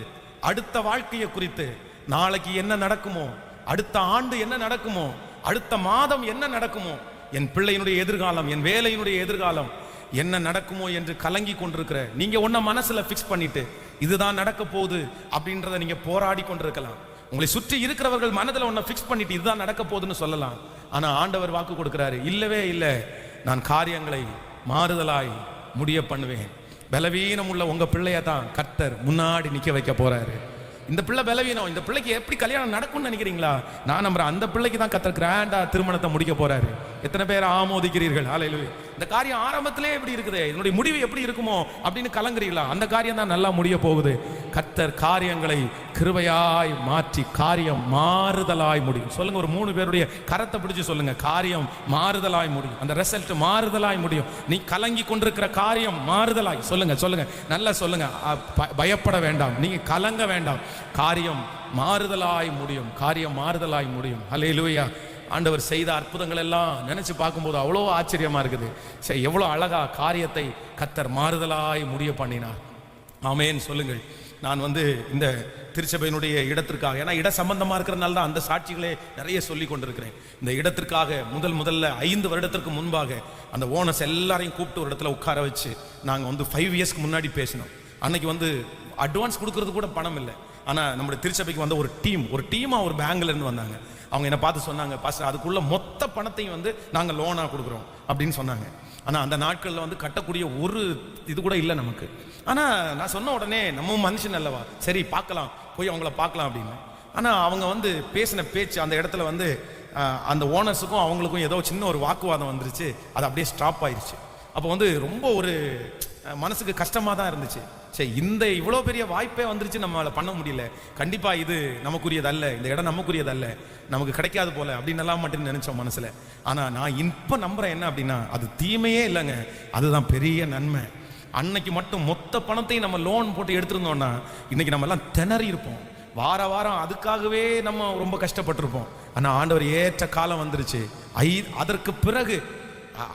Speaker 1: அடுத்த வாழ்க்கையை குறித்து, நாளைக்கு என்ன நடக்குமோ, அடுத்த ஆண்டு என்ன நடக்குமோ, அடுத்த மாதம் என்ன நடக்குமோ, என் பிள்ளையினுடைய எதிர்காலம், என் வேலையினுடைய எதிர்காலம் என்ன நடக்குமோ என்று கலங்கி கொண்டிருக்கிற நீங்க ஒன்ன மனசுல பிக்ஸ் பண்ணிட்டு இதுதான் நடக்க போகுது அப்படின்றத நீங்க போராடி கொண்டிருக்கலாம். உங்களை சுற்றி இருக்கிறவர்கள் மனதில் ஒன்ன பிக்ஸ் பண்ணிட்டு இதுதான் நடக்க போகுதுன்னு சொல்லலாம். ஆனா ஆண்டவர் வாக்கு கொடுக்கிறாரு, இல்லவே இல்லை, நான் காரியங்களை மாறுதலாய் முடிய பண்ணுவேன். பலவீனம் உள்ள உங்க பிள்ளைய தான் கர்த்தர் முன்னாடி நிக்க வைக்க போறாரு. இந்த பிள்ளை பலவீனம், இந்த பிள்ளைக்கு எப்படி கல்யாணம் நடக்கும்னு நினைக்கிறீங்களா? நான் நம்புறேன் அந்த பிள்ளைக்கு தான் கர்த்தர் கிராண்டா திருமணத்தை முடிக்க போறாரு. எத்தனை பேர் ஆமோதிக்கிறீர்கள்? ஹல்லேலூயா. இந்த காரியம் ஆரம்பத்திலே எப்படி இருக்குது, இதனுடைய முடிவு எப்படி இருக்குமோ அப்படின்னு கலங்குறீங்களா? அந்த காரியம் தான் நல்லா முடிய போகுது. கர்த்தர் காரியங்களை கிருபையாய் மாற்றி காரியம் மாறுதலாய் முடியும். சொல்லுங்க, ஒரு 3 பேருடைய கரத்தை பிடிச்சு சொல்லுங்க, காரியம் மாறுதலாய் முடியும். அந்த ரிசல்ட் மாறுதலாய் முடியும். நீ கலங்கி கொண்டிருக்கிற காரியம் மாறுதலாய். சொல்லுங்க சொல்லுங்க, நல்லா சொல்லுங்க. பயப்பட வேண்டாம், நீங்க கலங்க வேண்டாம். காரியம் மாறுதலாய் முடியும், காரியம் மாறுதலாய் முடியும். ஹல்லேலூயா. ஆண்டவர் செய்த அற்புதங்கள் எல்லாம் நினைச்சு பார்க்கும்போது அவ்வளோ ஆச்சரியமா இருக்குது. சரி, எவ்வளோ அழகா காரியத்தை கர்த்தர் மாறுதலாய் முடிய பண்ணினார். ஆமென் சொல்லுங்கள். நான் இந்த திருச்சபையினுடைய இடத்திற்காக, ஏன்னா இட சம்பந்தமா இருக்கிறதுனால தான் அந்த சாட்சிகளே நிறைய சொல்லி கொண்டிருக்கிறேன். இந்த இடத்திற்காக முதல்ல 5 வருடத்திற்கு முன்பாக அந்த ஓனர்ஸ் எல்லாரையும் கூப்பிட்டு ஒரு இடத்துல உட்கார வச்சு நாங்கள் 5 இயர்ஸ்க்கு முன்னாடி பேசினோம். அன்னைக்கு அட்வான்ஸ் கொடுக்கறது கூட பணம் இல்லை. ஆனால் நம்முடைய திருச்சபைக்கு ஒரு டீமா ஒரு பேங்க்ல இருந்து வந்தாங்க. அவங்க என்ன பார்த்து சொன்னாங்க, பாஸ்டர் அதுக்குள்ள மொத்த பணத்தையும் நாங்கள் லோனாக கொடுக்குறோம் அப்படின்னு சொன்னாங்க. ஆனால் அந்த நாட்களில் கட்டக்கூடிய ஒரு இது கூட இல்லை நமக்கு. ஆனால் நான் சொன்ன உடனே நம்ம மனுஷன் அல்லவா, சரி பார்க்கலாம், போய் அவங்கள பார்க்கலாம் அப்படின்னு. ஆனால் அவங்க பேசின பேச்சு அந்த இடத்துல அந்த ஓனர்ஸுக்கும் அவங்களுக்கும் ஏதோ சின்ன ஒரு வாக்குவாதம் வந்துருச்சு. அது அப்படியே ஸ்டாப் ஆயிடுச்சு. அப்போ ரொம்ப ஒரு மனசுக்கு கஷ்டமாக தான் இருந்துச்சு. சரி, இவ்வளோ பெரிய வாய்ப்பே வந்துருச்சு, நம்மளால பண்ண முடியல, கண்டிப்பா இது நமக்குரியது அல்ல, இந்த இடம் நமக்குரியது அல்ல, நமக்கு கிடைக்காது போல அப்படின்னு எல்லாம் மட்டும் நினைச்சோம் மனசுல. ஆனா நான் இப்ப நம்புறேன் என்ன அப்படின்னா, அது தீமையே இல்லைங்க, அதுதான் பெரிய நன்மை. அன்னைக்கு மட்டும் மொத்த பணத்தையும் நம்ம லோன் போட்டு எடுத்திருந்தோம்னா இன்னைக்கு நம்ம எல்லாம் திணறி இருப்போம். வார வாரம் அதுக்காகவே நம்ம ரொம்ப கஷ்டப்பட்டிருப்போம். ஆனால் ஆண்டவர் ஏற்ற காலம் வந்துருச்சு. அதற்கு பிறகு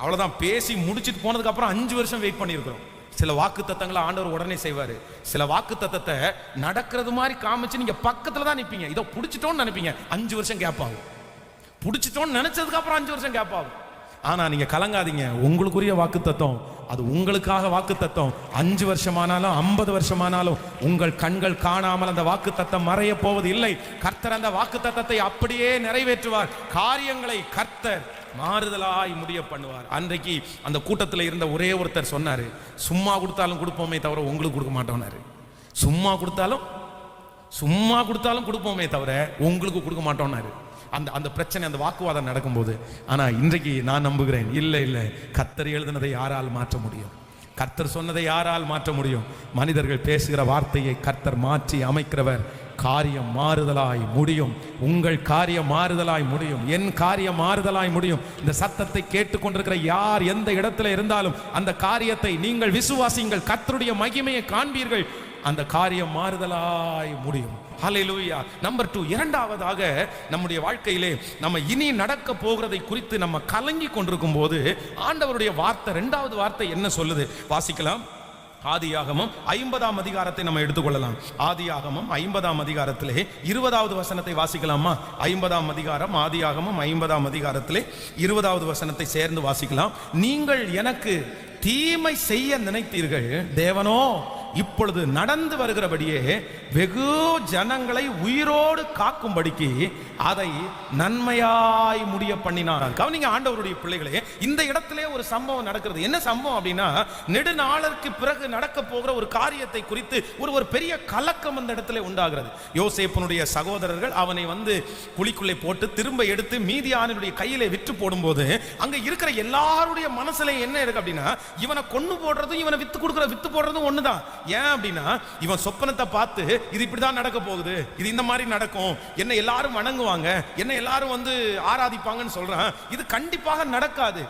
Speaker 1: அவ்வளோதான், பேசி முடிச்சுட்டு போனதுக்கு அப்புறம் 5 வருஷம் வெயிட் பண்ணியிருக்கிறோம். சில வாக்கு தத்தங்களை ஆண்டவர் உடனே செய்வார். சில வாக்கு தத்தத்தை நடக்கிறது மாதிரி காமிச்சு நீங்க பக்கத்துல தான் நிற்பீங்க. இதோ பிடிச்சிட்டோன்னு நினைப்பீங்க, 5 வருஷம் கேப் ஆகும். பிடிச்சிட்டோன்னு நினைச்சதுக்கு அப்புறம் 5 வருஷம் கேப் ஆகும். ஆனா நீங்க கலங்காதீங்க, உங்களுக்குரிய வாக்கு தத்தம் அது உங்களுக்காக வாக்கு தத்தம் 5 வருஷமானாலும் 50 வருஷமானாலும் உங்கள் கண்கள் காணாமல் அந்த வாக்கு தத்தம் மறைய போவது இல்லை. கர்த்தர் அந்த வாக்கு தத்தத்தை அப்படியே நிறைவேற்றுவார். காரியங்களை கர்த்தர் மாறுதலாய் முடிய பண்ணுவார். அன்றைக்கு அந்த கூட்டத்தில் இருந்த ஒரே ஒருத்தர் சொன்னாரு, சும்மா கொடுத்தாலும் கொடுப்போமே தவிர உங்களுக்கு கொடுக்க மாட்டோம்னாரு. சும்மா கொடுத்தாலும் கொடுப்போமே தவிர உங்களுக்கு கொடுக்க மாட்டோம்னாரு. அந்த பிரச்சனை, அந்த வாக்குவாதம் நடக்கும்போது. ஆனா இன்றைக்கு நான் நம்புகிறேன், இல்லை, கர்த்தர் எழுதினதை யாரால் மாற்ற முடியும்? கர்த்தர் சொன்னதை யாரால் மாற்ற முடியும்? மனிதர்கள் பேசுகிற வார்த்தையை கர்த்தர் மாற்றி அமைக்கிறவர். காரியம் மாறுதலாய் முடியும். உங்கள் காரியம் மாறுதலாய் முடியும். என் காரியம் மாறுதலாய் முடியும். இந்த சத்தத்தை கேட்டுக்கொண்டிருக்கிற யார் எந்த இடத்துல இருந்தாலும் அந்த காரியத்தை நீங்கள் விசுவாசியுங்கள். கர்த்தருடைய மகிமையை காண்பீர்கள். அந்த காரியம் மாறுதலாய் முடியும். ஹல்லேலூயா. நம்பர் 2, இரண்டாவதாக நம்முடைய வாழ்க்கையிலே நம்ம இனி நடக்க போகிறதை குறித்து நம்ம கலங்கி கொண்டிருக்கும் போது ஆண்டவருடைய வார்த்தை, 2வது வார்த்தை என்ன சொல்லுது? வாசிக்கலாம். ஆதியாகமம் 50ஆம் அதிகாரத்தை நம்ம எடுத்துக்கொள்ளலாம். ஆதியாகமம் 50ஆம் அதிகாரத்திலே 20வது வசனத்தை வாசிக்கலாமா? 50ஆம் அதிகாரம், ஆதியாகமம் 50ஆம் அதிகாரத்திலே 20வது வசனத்தை சேர்ந்து வாசிக்கலாம். நீங்கள் எனக்கு தீமை செய்ய நினைத்தீர்கள், தேவனோ இப்பொழுது நடந்து வருகிறபடியே வெகு ஜனங்களை உயிரோடு காக்கும்படிக்கு அதை நன்மையாய் முடிய பண்ணினார். கவனிங்க ஆண்டவருடைய பிள்ளைகளே, இந்த இடத்திலே ஒரு சம்பவம் நடக்கிறது. என்ன சம்பவம் அப்படின்னா, நெடுநாளுக்கு பிறகு நடக்க போகிற ஒரு காரியத்தை குறித்து ஒரு பெரிய கலக்கம் அந்த இடத்துல உண்டாகிறது. யோசேப்பினுடைய சகோதரர்கள் அவனை குழிக்குள்ளே போட்டு திரும்ப எடுத்து மீதியானுடைய கையிலே விற்று போடும்போது அங்க இருக்கிற எல்லாருடைய மனசுல என்ன இருக்கு அப்படின்னா, இவனை கொண்டு போடுறதும் இவனை வித்து போடுறதும் ஒண்ணுதான். ஏன் அப்படின்னா, இவன் சொப்பனத்தை பார்த்து இது இப்படிதான் நடக்க போகுது, இது இந்த மாதிரி நடக்கும், என்ன எல்லாரும் வணங்குவாங்க, என்ன எல்லாரும் ஆராதிப்பாங்கன்னு சொல்றான். இது கண்டிப்பாக நடக்காது.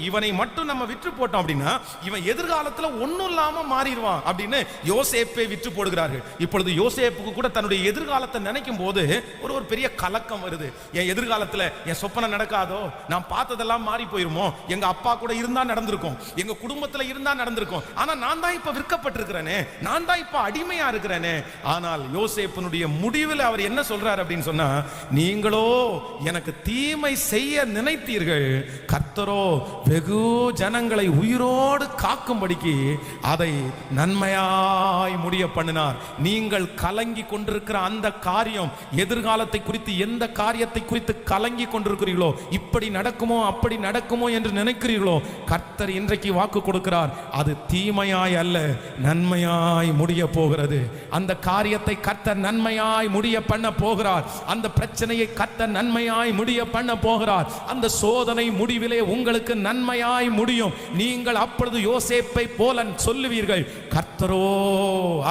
Speaker 1: இவனை மட்டும் நம்ம விற்று போட்டோம் அப்படின்னா இவன் எதிர்காலத்துல ஒண்ணும் இல்லாம மாறிடுவான் அப்படின்னு யோசேப்பை விற்று போடுகிறார்கள். இப்பொழுது யோசேப்புக்கு கூட தன்னுடைய எதிர்காலத்தை நினைக்கும் போது ஒரு பெரிய கலக்கம் வருது. என் எதிர்காலத்துல என் சொப்பனம் நடக்காதோ, நான் பார்த்ததெல்லாம் மாறி போயிருமோ, எங்க அப்பா கூட இருந்தா நடந்திருக்கும், எங்க குடும்பத்துல இருந்தா நடந்திருக்கும், ஆனா நான் தான் இப்ப விற்கப்பட்டிருக்கிறேனே, நான் தான் இப்ப அடிமையா இருக்கிறேனே. ஆனால் யோசேப்பினுடைய முடிவில் அவர் என்ன சொல்றார் அப்படின்னு சொன்னா, நீங்களோ எனக்கு தீமை செய்ய நினைத்தீர்கள், கர்த்தரோ வெகு ஜனங்களை உயிரோடு காக்கும்படிக்கு அதை நன்மையாய் முடிய பண்ணினார். நீங்கள் கலங்கி கொண்டிருக்கிற அந்த காரியம், எதிர்காலத்தை குறித்து எந்த காரியத்தை குறித்து கலங்கி கொண்டிருக்கிறீர்களோ, இப்படி நடக்குமோ அப்படி நடக்குமோ என்று நினைக்கிறீர்களோ, கர்த்தர் இன்றைக்கு வாக்கு கொடுக்கிறார், அது தீமையாய் அல்ல நன்மையாய் முடிய போகிறது. அந்த காரியத்தை கர்த்தர் நன்மையாய் முடிய பண்ண போகிறார். அந்த பிரச்சனையை கர்த்தர் நன்மையாய் முடிய பண்ண போகிறார். அந்த சோதனை முடிவிலே உங்களுக்கு நன்மையாய் முடியும். நீங்கள் அப்பொழுது யோசேப்பை போல சொல்லுவீர்கள், கர்த்தரோ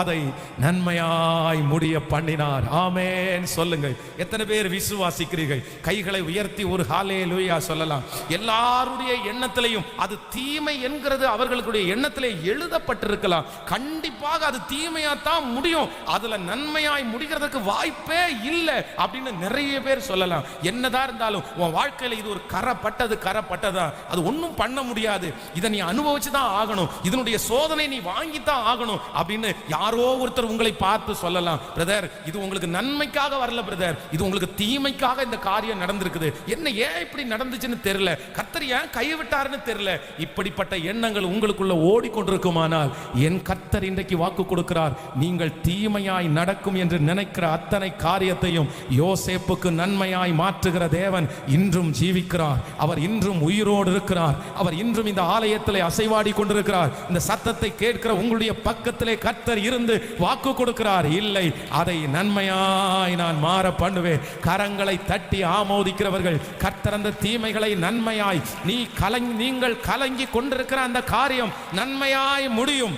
Speaker 1: அதை நன்மையாய் முடிய பண்ணினார். ஆமென் சொல்லுங்கள். எத்தனை பேர் விசுவாசிக்கிறீர்கள்? கைகளை உயர்த்தி ஒரு ஹல்லேலூயா சொல்லலாம். எல்லாருடைய எண்ணத்திலையும் அது தீமை என்கிறது அவர்களுடைய எண்ணத்திலே எழுதப்பட்டிருக்கலாம். கண்டிப்பாக அது தீமையா தான் முடியும், அதுல நன்மையாய் முடிகிறதுக்கு வாய்ப்பே இல்லை அப்படின்னு நிறைய பேர் சொல்லலாம். என்னதான் இருந்தாலும் உன் வாழ்க்கையில இது ஒரு கரைப்பட்டதா, அது ஒன்றும் பண்ண முடியாது, இதை நீ அனுபவிச்சுதான் ஆகணும், இதனுடைய சோதனை நீ வாங்கித்தான் ஆகணும் அப்படின்னு யாரோ ஒருத்தர் உங்களை பார்த்து சொல்லலாம். பிரதர், இது உங்களுக்கு நன்மைக்காக வரல பிரதர், இது உங்களுக்கு தீமைக்காக இந்த காரியம் நடந்திருக்குது, என்ன ஏன் இப்படி நடந்துச்சுன்னு தெரியல, கர்த்தர் ஏன் கைவிட்டாருன்னு தெரியல. இப்படிப்பட்ட எண்ணங்கள் உங்களுக்குள்ள ஓடிக்கொண்டிருக்குமானால் என் கர்த்தர் இன்றைக்கு வாக்கு கொடுக்கிறார், நீங்கள் தீமையாய் நடக்கும் என்று நினைக்கிற அத்தனை காரியத்தையும் யோசேப்புக்கு நன்மையாய் மாற்றுகிற தேவன் இன்றும் ஜீவிக்கிறார். அவர் இன்றும் உயிரோடு இருக்கிறார். அவர் இன்றும் இந்த ஆலயத்திலே அசைவாடி கொண்டிருக்கிறார். இந்த சத்தத்தை கேட்கிற உங்களுடைய பக்கத்திலே கர்த்தர் இருந்து வாக்கு கொடுக்கிறார், இல்லை அதை நன்மையாய் நான் மாற பண்ணுவேன். கரங்களை தட்டி ஆமோதிக்கிறவர்கள், கர்த்தர் அந்த தீமைகளை நன்மையாய், நீங்கள் கலங்கி கொண்டிருக்கிற அந்த காரியம் நன்மையாய் முடியும்.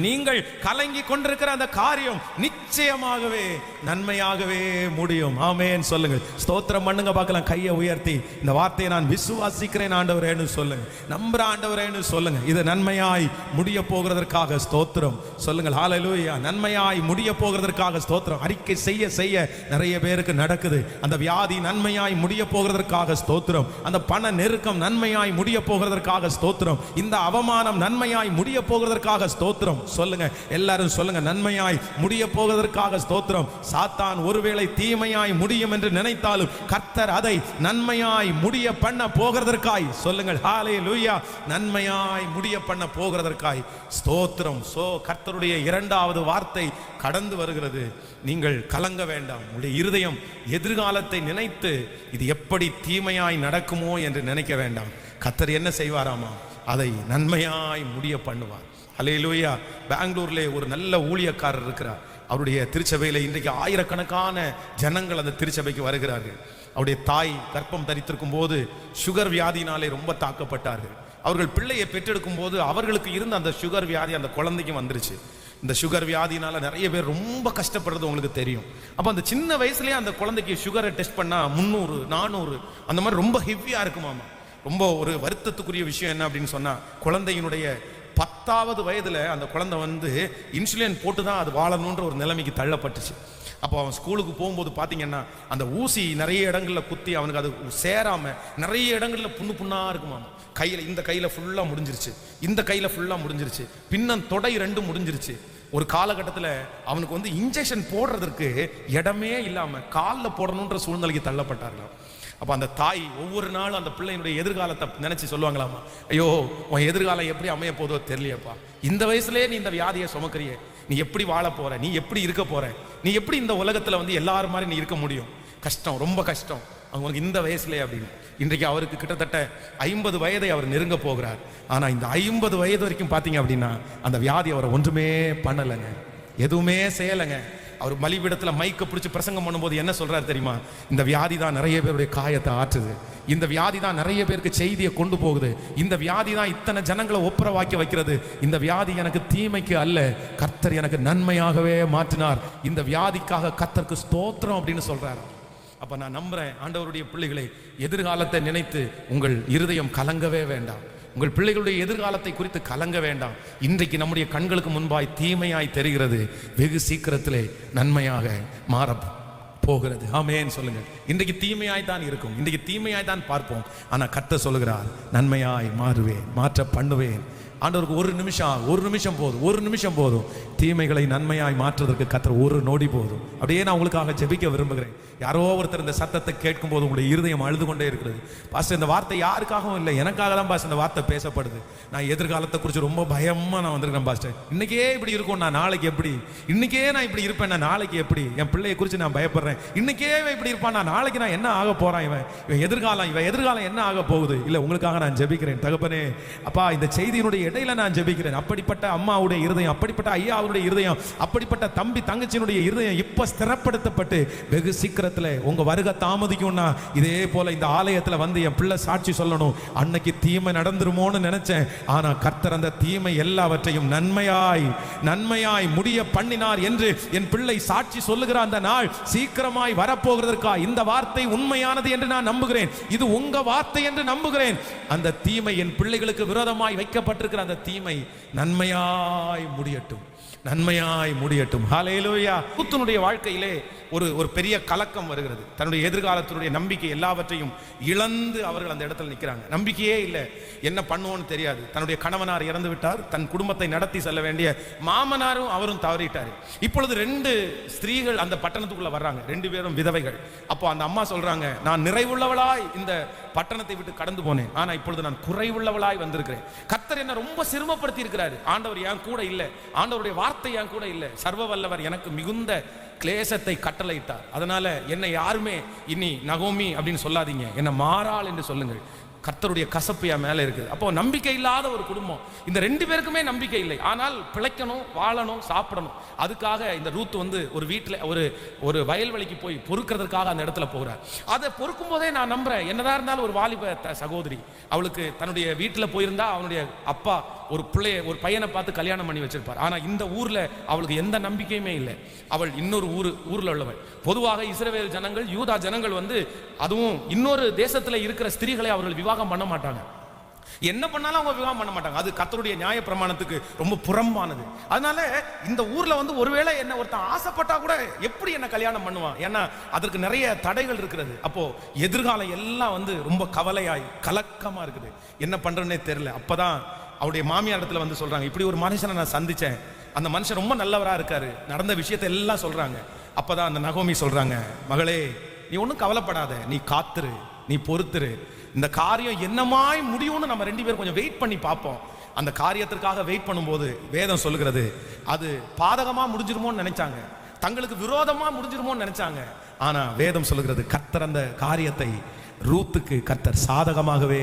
Speaker 1: நீங்கள் கலங்கி கொண்டிருக்கிற அந்த காரியம் நிச்சயமாகவே நன்மையாகவே முடியும். ஆமென் சொல்லுங்க. ஸ்தோத்திரம் பண்ணுங்க பார்க்கலாம். கையை உயர்த்தி இந்த வார்த்தையை நான் விசுவாசிக்கிறேன் ஆண்டவரேன்னு சொல்லுங்க. நம்புற ஆண்டவரேன்னு சொல்லுங்க. இது நன்மையாய் முடிய போகிறதற்காக ஸ்தோத்திரம் சொல்லுங்கள். ஹல்லேலூயா. நன்மையாய் முடிய போகிறதற்காக ஸ்தோத்திரம். அறிக்கை செய்ய செய்ய நிறைய பேருக்கு நடக்குது. அந்த வியாதி நன்மையாய் முடிய போகிறதற்காக ஸ்தோத்திரம். அந்த பண நெருக்கம் நன்மையாய் முடிய போகிறதற்காக ஸ்தோத்திரம். இந்த அவமானம் நன்மையாய் முடிய போகிறதற்காக ஸ்தோத்திரம் சொல்லுங்க. எல்லாரும் சொல்லுங்க. நன்மையாய் முடிய போகிறதற்காக ஸ்தோத்திரம். சாத்தான் ஒருவேளை தீமையாய் முடியும் என்று நினைத்தாலும் கர்த்தர் அதை நன்மையாய் முடிய பண்ண போகிறதற்காய் சொல்லுங்கள். ஹல்லேலூயா. நன்மையாய் முடிய பண்ண போகிறதற்காய் ஸ்தோத்திரம். கர்த்தருடைய இரண்டாவது வார்த்தை கடந்து வருகிறது. நீங்கள் கலங்க வேண்டாம். உங்களுடைய இருதயம் எதிர்காலத்தை நினைத்து இது எப்படி தீமையாய் நடக்குமோ என்று நினைக்க வேண்டாம். கர்த்தர் என்ன செய்வாராமா? அதை நன்மையாய் முடிய பண்ணுவார். ஹல்லேலூயா. பெங்களூர்ல ஒரு நல்ல ஊழியக்காரர் இருக்கிறார். அவருடைய திருச்சபையில் இன்றைக்கு ஆயிரக்கணக்கான ஜனங்கள் அந்த திருச்சபைக்கு வருகிறார்கள். அவருடைய தாய் கர்ப்பம் தரித்திருக்கும் போது சுகர் வியாதினாலே ரொம்ப தாக்கப்பட்டார்கள். அவர்கள் பிள்ளையை பெற்றெடுக்கும் போது அவர்களுக்கு இருந்த அந்த சுகர் வியாதி அந்த குழந்தைக்கும் வந்துருச்சு. இந்த சுகர் வியாதினால நிறைய பேர் ரொம்ப கஷ்டப்படுறது உங்களுக்கு தெரியும். அப்போ அந்த சின்ன வயசுலேயே அந்த குழந்தைக்கு சுகரை டெஸ்ட் பண்ணால் 300 400 அந்த மாதிரி ரொம்ப ஹெவியாக இருக்குமாமா. ரொம்ப ஒரு வருத்தத்துக்குரிய விஷயம் என்ன அப்படின்னு சொன்னால், குழந்தையினுடைய 10வது வயதில் அந்த குழந்தை வந்து இன்சுலின் போட்டு தான் அது வாழணுன்ற ஒரு நிலைமைக்கு தள்ளப்பட்டுச்சு. அப்போ அவன் ஸ்கூலுக்கு போகும்போது பார்த்தீங்கன்னா அந்த ஊசி நிறைய இடங்களில் குத்தி அவனுக்கு அது சேராமல் நிறைய இடங்களில் புண்ணாக இருக்குமாமா. கையில் இந்த கையில் ஃபுல்லாக முடிஞ்சிருச்சு, இந்த கையில் ஃபுல்லாக முடிஞ்சிருச்சு, பின்னம் தொடை 2 முடிஞ்சிருச்சு. ஒரு காலகட்டத்தில் அவனுக்கு வந்து இன்ஜெக்ஷன் போடுறதுக்கு இடமே இல்லாமல் காலில் போடணுன்ற சூழ்நிலைக்கு தள்ளப்பட்டார்கள். அப்போ அந்த தாய் ஒவ்வொரு நாளும் அந்த பிள்ளையினுடைய எதிர்காலத்தை நினைச்சு சொல்லுவாங்களாமா, ஐயோ உன் எதிர்காலம் எப்படி அமைய போதோ தெரியலையப்பா, இந்த வயசுலேயே நீ இந்த வியாதியை சுமக்கிறிய, நீ எப்படி வாழ போற, நீ எப்படி இருக்க போற, நீ எப்படி இந்த உலகத்தில் வந்து எல்லாரும் மாதிரி நீ இருக்க முடியும், கஷ்டம் ரொம்ப கஷ்டம் அவங்களுக்கு இந்த வயசுலேயே அப்படின்னு. இன்றைக்கு அவருக்கு கிட்டத்தட்ட 50 வயதை அவர் நெருங்க போகிறார். ஆனால் இந்த 50 வயது வரைக்கும் பார்த்தீங்க அப்படின்னா அந்த வியாதி அவரை ஒன்றுமே பண்ணலைங்க, எதுவுமே செய்யலைங்க. அவர் மலிவிடத்தில் மைக்க பிடிச்சி பிரசங்கம் பண்ணும்போது என்ன சொல்றாரு தெரியுமா? இந்த வியாதி தான் நிறைய பேருடைய காயத்தை ஆற்றுது, இந்த வியாதி தான் நிறைய பேருக்கு செய்தியை கொண்டு போகுது, இந்த வியாதி தான் இத்தனை ஜனங்களை ஒப்புரவாக்கி வைக்கிறது, இந்த வியாதி எனக்கு தீமைக்கு அல்ல, கர்த்தர் எனக்கு நன்மையாகவே மாற்றினார், இந்த வியாதிக்காக கர்த்தருக்கு ஸ்தோத்திரம் அப்படின்னு சொல்றாரு. அப்ப நான் நம்புறேன் ஆண்டவருடைய பிள்ளைகளை, எதிர்காலத்தை நினைத்து உங்கள் இருதயம் கலங்கவே வேண்டாம். உங்கள் பிள்ளைகளுடைய எதிர்காலத்தை குறித்து கலங்க வேண்டாம். இன்றைக்கு நம்முடைய கண்களுக்கு முன்பாய் தீமையாய் தெரிகிறது, வெகு சீக்கிரத்திலே நன்மையாக மாற போகிறது. ஆமென் சொல்லுங்க. இன்றைக்கு தீமையாய் தான் இருக்கும், இன்றைக்கு தீமையாய் தான் பார்ப்போம். ஆனா கர்த்தர் சொல்லுகிறார், நன்மையாய் மாறுவேன், மாற்ற பண்ணுவேன். ஆண்டவருக்கு ஒரு நிமிஷம் போதும் தீமைகளை நன்மையாய் மாற்றுவதற்கு. கர்த்தர் ஒரு நொடி போதும். அப்படியே நான் உங்களுக்காக ஜெபிக்க விரும்புகிறேன். யாரோ ஒருத்தர் இந்த சத்தத்தை கேட்கும் போது உங்களுடைய இருதயம் அழுது கொண்டே இருக்கிறது. பாஸ்டர் இந்த வார்த்தை யாருக்காகவும் இல்லை, எனக்காக தான் பாஸ்டர் இந்த வார்த்தை பேசப்படுது. நான் எதிர்காலத்தை குறித்து ரொம்ப பயமா நான் வந்திருக்கேன் பாஸ்டர். இன்னைக்கே இப்படி இருக்கும், நான் நாளைக்கு எப்படி, இன்னைக்கே நான் இப்படி இருப்பேன், நான் நாளைக்கு எப்படி, என் பிள்ளையை குறித்து நான் பயப்படுறேன், இன்னைக்கே இப்படி இருப்பான், நான் நாளைக்கு நான் என்ன ஆக போறான், இவன் எதிர்காலம் என்ன ஆக போகுது. இல்லை, உங்களுக்காக நான் ஜெபிக்கிறேன் தகப்பனே. அப்பா, இந்த செய்தியினுடைய இடையில நான் ஜெபிக்கிறேன். அப்படிப்பட்ட அம்மாவுடைய இருதயம், அப்படிப்பட்ட ஐயாவுடைய இருதயம், அப்படிப்பட்ட தம்பி தங்கச்சியினுடைய இருதயம் இப்ப ஸ்திரப்படுத்தப்பட்டு வெகு சீக்கிரத்தில் உங்க வருகை தாமதிக்கும்னா இதே போல இந்த ஆலயத்துல வந்து என் பிள்ளை சாட்சி சொல்லணும், அன்னைக்கு தீமை நடந்துருமோன்னு நினைச்சேன், ஆனா கர்த்தர் அந்த தீமை எல்லாவற்றையும் நன்மையாய் முடிய பண்ணினார் என்று என் பிள்ளை சாட்சி சொல்லுகிற அந்த நாள் சீக்கிரமாய் வரப்போகிறதற்கா இந்த வார்த்தை உண்மையானது என்று நான் நம்புகிறேன். இது உங்க வார்த்தை என்று நம்புகிறேன். அந்த தீமை, என் பிள்ளைகளுக்கு விரோதமாய் வைக்கப்பட்டிருக்கிற அந்த தீமை நன்மையாய் முடியட்டும், நன்மையாய் முடியட்டும். ஹல்லேலூயா. ரூத்துனுடைய வாழ்க்கையிலே ஒரு பெரிய கலக்கம் வருகிறது. தன்னுடைய எதிர்காலத்தினுடைய நம்பிக்கை எல்லாவற்றையும் இழந்து அவர்கள் அந்த இடத்துல நிற்கிறாங்க. நம்பிக்கையே இல்லை, என்ன பண்ணுவோன்னு தெரியாது. தன்னுடைய கணவனார் இறந்து விட்டார், தன் குடும்பத்தை நடத்தி செல்ல வேண்டிய மாமனாரும் அவரும் தவறிட்டார். இப்பொழுது 2 ஸ்திரீகள் அந்த பட்டணத்துக்குள்ள வர்றாங்க, 2 பேரும் விதவைகள். அப்போ அந்த அம்மா சொல்றாங்க, நான் நிறைவுள்ளவளாய் இந்த பட்டணத்தை விட்டு கடந்து போனேன், ஆனா இப்பொழுது நான் குறைவுள்ளவளாய் வந்திருக்கிறேன். கர்த்தர் என்ன ரொம்ப சிரமப்படுத்தி இருக்கிறாரு, ஆண்டவர் என் கூட இல்லை, ஆண்டவருடைய வார்த்தை என் கூட இல்லை, சர்வ வல்லவர் எனக்கு மிகுந்த கிளேசத்தை கட்டளையிட்டார். அதனால என்னை யாருமே இனி நகோமி அப்படின்னு சொல்லாதீங்க, என்ன மாறாள் என்று சொல்லுங்கள். கர்த்தருடைய கசப்பு என் மேலே இருக்குது. அப்போ நம்பிக்கை இல்லாத ஒரு குடும்பம், இந்த 2 பேருக்குமே நம்பிக்கை இல்லை. ஆனால் பிழைக்கணும், வாழணும், சாப்பிடணும். அதுக்காக இந்த ரூத் வந்து ஒரு வீட்டில் ஒரு வயல்வெளிக்கு போய் பொறுக்கிறதுக்காக அந்த இடத்துல போகிறார். அதை பொறுக்கும் போதே நான் நம்புறேன், என்னதான் இருந்தாலும் ஒரு வாலிப சகோதரி, அவளுக்கு தன்னுடைய வீட்டில் போயிருந்தா அவனுடைய அப்பா ஒரு பையனை பார்த்து கல்யாணம் பண்ணி வச்சிருப்பார். ஆனா இந்த ஊர்ல அவளுக்கு எந்த நம்பிக்கையுமே இல்லை. அவள் இன்னொரு ஊர்ல உள்ளவள். பொதுவாக இஸ்ரவேல் ஜனங்கள், யூதா ஜனங்கள் அதுவும் இன்னொரு தேசத்துல இருக்கிற ஸ்திரீகளை அவர்கள் விவாகம் பண்ண மாட்டாங்க. என்ன பண்ணாலும் அவங்க விவாகம் பண்ண மாட்டாங்க. அது கர்த்தருடைய நியாய பிரமாணத்துக்கு ரொம்ப புறம்பானது. அதனால இந்த ஊர்ல ஒருவேளை என்ன ஒருத்தன் ஆசைப்பட்டா கூட எப்படி என்ன கல்யாணம் பண்ணுவான்? ஏன்னா அதற்கு நிறைய தடைகள் இருக்கிறது. அப்போ எதிர்காலம் எல்லாம் ரொம்ப கவலையாய் கலக்கமா இருக்குது. என்ன பண்றேன்னே தெரியல. அப்பதான் அவருடைய மாமியார் இடத்துல சொல்றாங்க, இப்படி ஒரு மனுஷனை நான் சந்திச்சேன், அந்த மனுஷன் ரொம்ப நல்லவரா இருக்காரு, நடந்த விஷயத்தை எல்லாம் சொல்றாங்க. அப்பதான் அந்த நகோமி சொல்றாங்க, மகளே நீ ஒன்றும் கவலைப்படாத, நீ காத்துரு, நீ பொறுத்துரு, இந்த காரியம் என்னமாய் முடியும்னு நம்ம 2 பேரும் கொஞ்சம் வெயிட் பண்ணி பார்ப்போம். அந்த காரியத்திற்காக வெயிட் பண்ணும்போது வேதம் சொல்லுகிறது, அது பாதகமா முடிஞ்சிருமோன்னு நினைச்சாங்க, தங்களுக்கு விரோதமா முடிஞ்சிருமோன்னு நினைச்சாங்க. ஆனா வேதம் சொல்லுகிறது, கர்த்தர் அந்த காரியத்தை ரூத்துக்கு கர்த்தர் சாதகமாகவே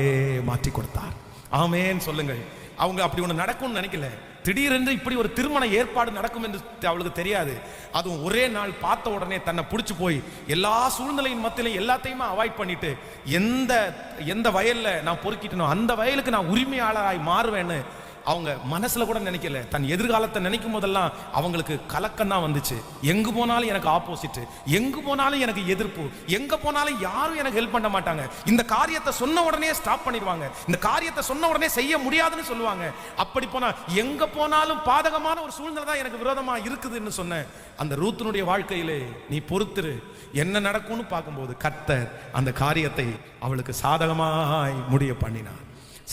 Speaker 1: மாற்றி கொடுத்தார். ஆமேன் சொல்லுங்கள். அவங்க அப்படி ஒன்று நடக்கும்னு நினைக்கல. திடீரென்று இப்படி ஒரு திருமண ஏற்பாடு நடக்கும் என்று அவளுக்கு தெரியாது. அதுவும் ஒரே நாள் பார்த்த உடனே தன்னை பிடிச்சி போய் எல்லா சூழ்நிலையின் மத்தியிலும் எல்லாத்தையுமே அவாய்ட் பண்ணிட்டு, எந்த வயல்ல நான் பொறுக்கிட்டனோ அந்த வயலுக்கு நான் உரிமையாளராய் மாறுவேன்னு அவங்க மனசுல கூட நினைக்கல. தன் எதிர்காலத்தை நினைக்கும் போதெல்லாம் அவங்களுக்கு கலக்கம் தான் வந்துச்சு. எங்கு போனாலும் எனக்கு ஆப்போசிட், எங்கு போனாலும் எனக்கு எதிர்ப்பு, எங்க போனாலும் யாரும் எனக்கு ஹெல்ப் பண்ண மாட்டாங்க. இந்த காரியத்தை சொன்ன உடனே ஸ்டாப் பண்ணிடுவாங்க, இந்த காரியத்தை சொன்ன உடனே செய்ய முடியாதுன்னு சொல்லுவாங்க. அப்படி போனா எங்க போனாலும் பாதகமான ஒரு சூழ்நிலை தான் எனக்கு விரோதமா இருக்குதுன்னு சொன்ன அந்த ரூத்தினுடைய வாழ்க்கையிலே நீ பொறுத்துரு, என்ன நடக்கும்னு பார்க்கும்போது கர்த்தர் அந்த காரியத்தை அவளுக்கு சாதகமாய் முடிய பண்ணினார்.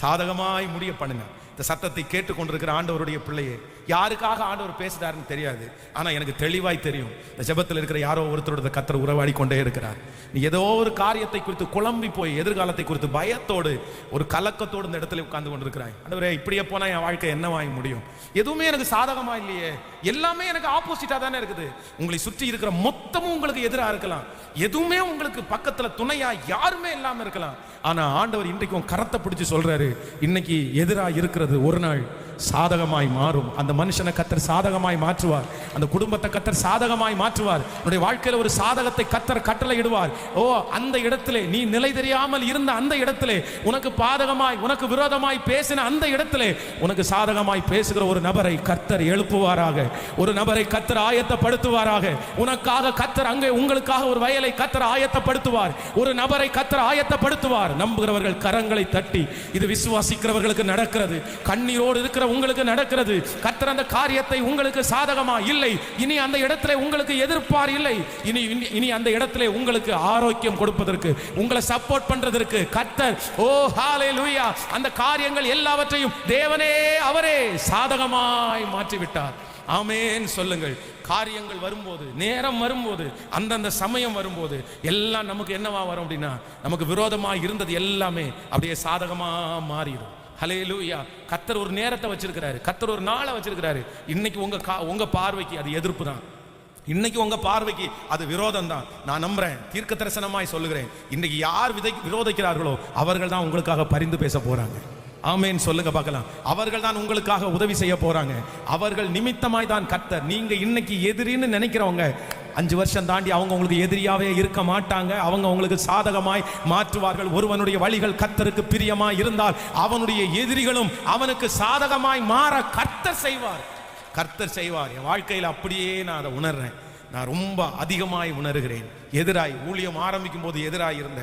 Speaker 1: சாதகமாய் முடிய பண்ணினார். இந்த சத்தத்தை கேட்டுக்கொண்டிருக்கிற ஆண்டவருடைய பிள்ளையே, யாருக்காக ஆண்டவர் பேசுறாருன்னு தெரியாது. ஆனா எனக்கு தெளிவாய் தெரியும், இந்த ஜெபத்தில் இருக்கிற யாரோ ஒருத்தரோட கர்த்தர் உறவாடி கொண்டே இருக்கிறார். நீ ஏதோ ஒரு காரியத்தை குறித்து குழம்பி போய் எதிர்காலத்தை குறித்து பயத்தோடு ஒரு கலக்கத்தோடு இந்த இடத்துல உட்கார்ந்து கொண்டிருக்கிறாய். ஆண்டவரே இப்படியே போனா என் வாழ்க்கை என்னவாய் முடியும்? எதுவுமே எனக்கு சாதகமா இல்லையே, எல்லாமே எனக்கு ஆப்போசிட்டா தானே இருக்குது. உங்களை சுற்றி இருக்கிற மொத்தமும் உங்களுக்கு எதிராக இருக்கலாம், எதுவுமே உங்களுக்கு பக்கத்துல துணையா யாருமே இல்லாம இருக்கலாம். ஆனா ஆண்டவர் இன்றைக்கும் கரத்தை பிடிச்சு சொல்றாரு, இன்னைக்கு எதிராக இருக்கிறது ஒரு நாள் சாதகமாய் மாறும். அந்த மனுஷனை கர்த்தர் சாதகமாய் மாற்றுவார், அந்த குடும்பத்தை கர்த்தர் சாதகமாய் மாற்றுவார். உன்னுடைய வாழ்க்கையில ஒரு சாதகத்தை கர்த்தர் கட்டளை இடுவார். ஓ, அந்த இடத்திலே நீ நிலை தெரியாமல் இருந்த அந்த இடத்திலே உனக்கு பாதகமாய் உனக்கு விரோதமாய் பேசின அந்த இடத்திலே உனக்கு சாதகமாய் பேசுகிற ஒரு நபரை கர்த்தர் எழுப்புவாராக, ஒரு நபரை கர்த்தர் ஆயத்தப்படுத்துவாராக. உனக்காக கர்த்தர் அங்கே உங்களுக்காக ஒரு வயலை கர்த்தர் ஆயத்தப்படுத்துவார், ஒரு நபரை கர்த்தர் ஆயத்தப்படுத்துவார். நம்புகிறவர்கள் கரங்களை தட்டி, இது விசுவாசிக்கிறவர்களுக்கு நடக்கிறது, கண்ணீரோடு இருக்கிற உங்களுக்கு நடக்கிறது. கர்த்தர் அந்த காரியத்தை உங்களுக்கு சாதகமா இல்லை, இனி அந்த இடத்துல உங்களுக்கு எதிர்ப்பார் இல்லை, இனி அந்த இடத்துல உங்களுக்கு ஆரோக்கியம் கொடுப்பதற்கு, உங்களை சப்போர்ட் பண்றதற்கு கர்த்தர், ஓ ஹalleluya, அந்த காரியங்கள் எல்லாவற்றையும் தேவனே அவரே சாதகமாய் மாற்றி விட்டார். ஆமென் சொல்லுங்கள். காரியங்கள் வரும்போது, நேரம் வரும்போது, அந்தந்த சமயம் வரும்போது எல்லாம் நமக்கு என்னவா வரும் அப்படின்னா, நமக்கு விரோதமா இருந்தது எல்லாமே அப்படியே சாதகமா மாறிடும். ஹல்லேலூயா. கர்த்தர் ஒரு நேரத்தை வச்சிருக்கிறாரு, கர்த்தர் ஒரு நாளை வச்சிருக்கிறாரு. இன்னைக்கு உங்க பார்வைக்கு அது எதிர்ப்பு தான், இன்னைக்கு உங்க பார்வைக்கு அது விரோதம் தான். நான் நம்புறேன், தீர்க்க தரிசனமாய் சொல்லுகிறேன், இன்னைக்கு யார் விரோதிக்கிறார்களோ அவர்கள் தான் உங்களுக்காக பரிந்து பேச போறாங்க. ஆமென் சொல்லுங்க பார்க்கலாம். அவர்கள் தான் உங்களுக்காக உதவி செய்ய போறாங்க. அவர்கள் நிமித்தமாய் தான் கர்த்தர், நீங்க இன்னைக்கு எதிரின்னு நினைக்கிறவங்க 5 வருஷம் தாண்டி அவங்க உங்களுக்கு எதிரியாவே இருக்க மாட்டாங்க, அவங்க உங்களுக்கு சாதகமாய் மாற்றுவார்கள். ஒருவனுடைய வழிகள் கர்த்தருக்கு பிரியமாய் இருந்தால் அவனுடைய எதிரிகளும் அவனுக்கு சாதகமாய் மாற கர்த்தர் செய்வார், கர்த்தர் செய்வார். என் வாழ்க்கையில் அப்படியே நான் அதை உணர்றேன், நான் ரொம்ப அதிகமாய் உணர்கிறேன். எதிராய் ஊழியம் ஆரம்பிக்கும் போது எதிராய் இருந்த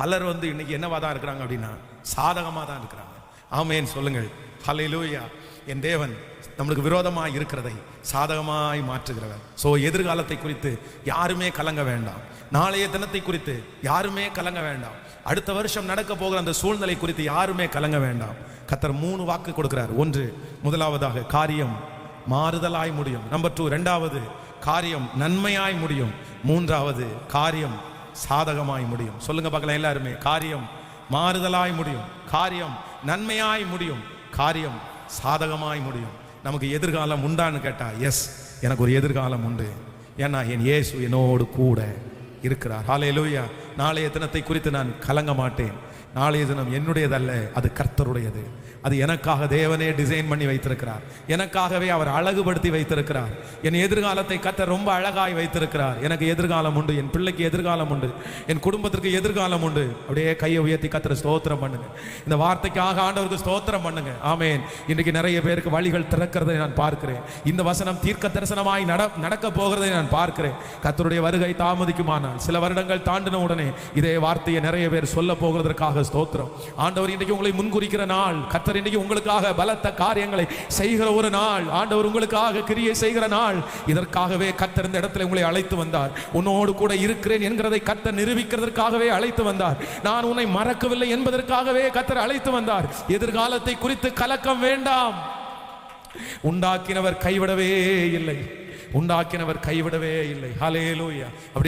Speaker 1: பலர் இன்னைக்கு என்னவா தான் இருக்கிறாங்க அப்படின்னா, சாதகமாக தான் இருக்கிறாங்க. ஆமென் சொல்லுங்கள். ஹல்லேலூயா. என் தேவன் நம்மளுக்கு விரோதமாய் இருக்கிறதை சாதகமாய் மாற்றுகிறவர். ஸோ எதிர்காலத்தை குறித்து யாருமே கலங்க வேண்டாம், நாளைய தினத்தை குறித்து யாருமே கலங்க வேண்டாம், அடுத்த வருஷம் நடக்க போகிற அந்த சூழ்நிலை குறித்து யாருமே கலங்க வேண்டாம். கர்த்தர் 3 வாக்கு கொடுக்கிறார். 1, முதலாவதாக காரியம் மாறுதலாய் முடியும். நம்பர் 2, இரண்டாவது காரியம் நன்மையாய் முடியும். 3வது காரியம் சாதகமாய் முடியும். சொல்லுங்க பார்க்கலாம் எல்லாருமே, காரியம் மாறுதலாய் முடியும், காரியம் நன்மையாய் முடியும், காரியம் சாதகமாய் முடியும். நமக்கு எதிர்காலம் உண்டான்னு கேட்டா, எஸ், எனக்கு ஒரு எதிர்காலம் உண்டு. ஏன்னா என் இயேசு என்னோடு கூட இருக்கிறார். ஹல்லேலூயா. நாளைய தினத்தை குறித்து நான் கலங்க மாட்டேன். நாளைய தினம் என்னுடையதல்ல, அது கர்த்தருடையது. அது எனக்காக தேவனே டிசைன் பண்ணி வைத்திருக்கிறார். எனக்காகவே அவர் அழகுபடுத்தி வைத்திருக்கிறார். என் எதிர்காலத்தை கர்த்தர் ரொம்ப அழகாய் வைத்திருக்கிறார். எனக்கு எதிர்காலம் உண்டு, என் பிள்ளைக்கு எதிர்காலம் உண்டு, என் குடும்பத்திற்கு எதிர்காலம் உண்டு. அப்படியே கையை உயர்த்தி கர்த்தரை ஸ்தோத்திரம் பண்ணுங்க. இந்த வார்த்தைக்காக ஆண்டவருக்கு ஸ்தோத்திரம் பண்ணுங்க. ஆமென். இன்றைக்கு நிறைய பேருக்கு வழிகள் திறக்கிறதை நான் பார்க்கிறேன். இந்த வசனம் தீர்க்க தரிசனமாய் நடக்க போகிறதை நான் பார்க்கிறேன். கர்த்தருடைய வருகை தாமதிக்குமானால் சில வருடங்கள் தாண்டின உடனே இதே வார்த்தையை நிறைய பேர் சொல்ல போகிறதற்காக ஸ்தோத்திரம். ஆண்டவர் இன்றைக்கு உங்களை முன்குறிக்கிற நாள். கர்த்தர் இன்றைக்கு உங்களுக்காக பலத்த காரியங்களை செய்கிற ஒரு நாள். ஆண்டவர் உங்களுக்காக கிரியை செய்கிற நாள். இதற்காகவே கர்த்தர் இந்த இடத்துல உங்களை அழைத்து வந்தார். உன்னோடு கூட இருக்கிறேன் என்கிறதை கர்த்தர் நிரூபிக்கிறதற்காகவே அழைத்து வந்தார். நான் உன்னை மறக்கவில்லை என்பதற்காகவே கர்த்தர் அழைத்து வந்தார். எதிர்காலத்தை குறித்து கலக்கம் வேண்டாம். உண்டாக்கினவர் கைவிடவே இல்லை. உண்டாக்கினவர் கைவிடவே இல்லை. ஹல்லேலூயா. அப்படி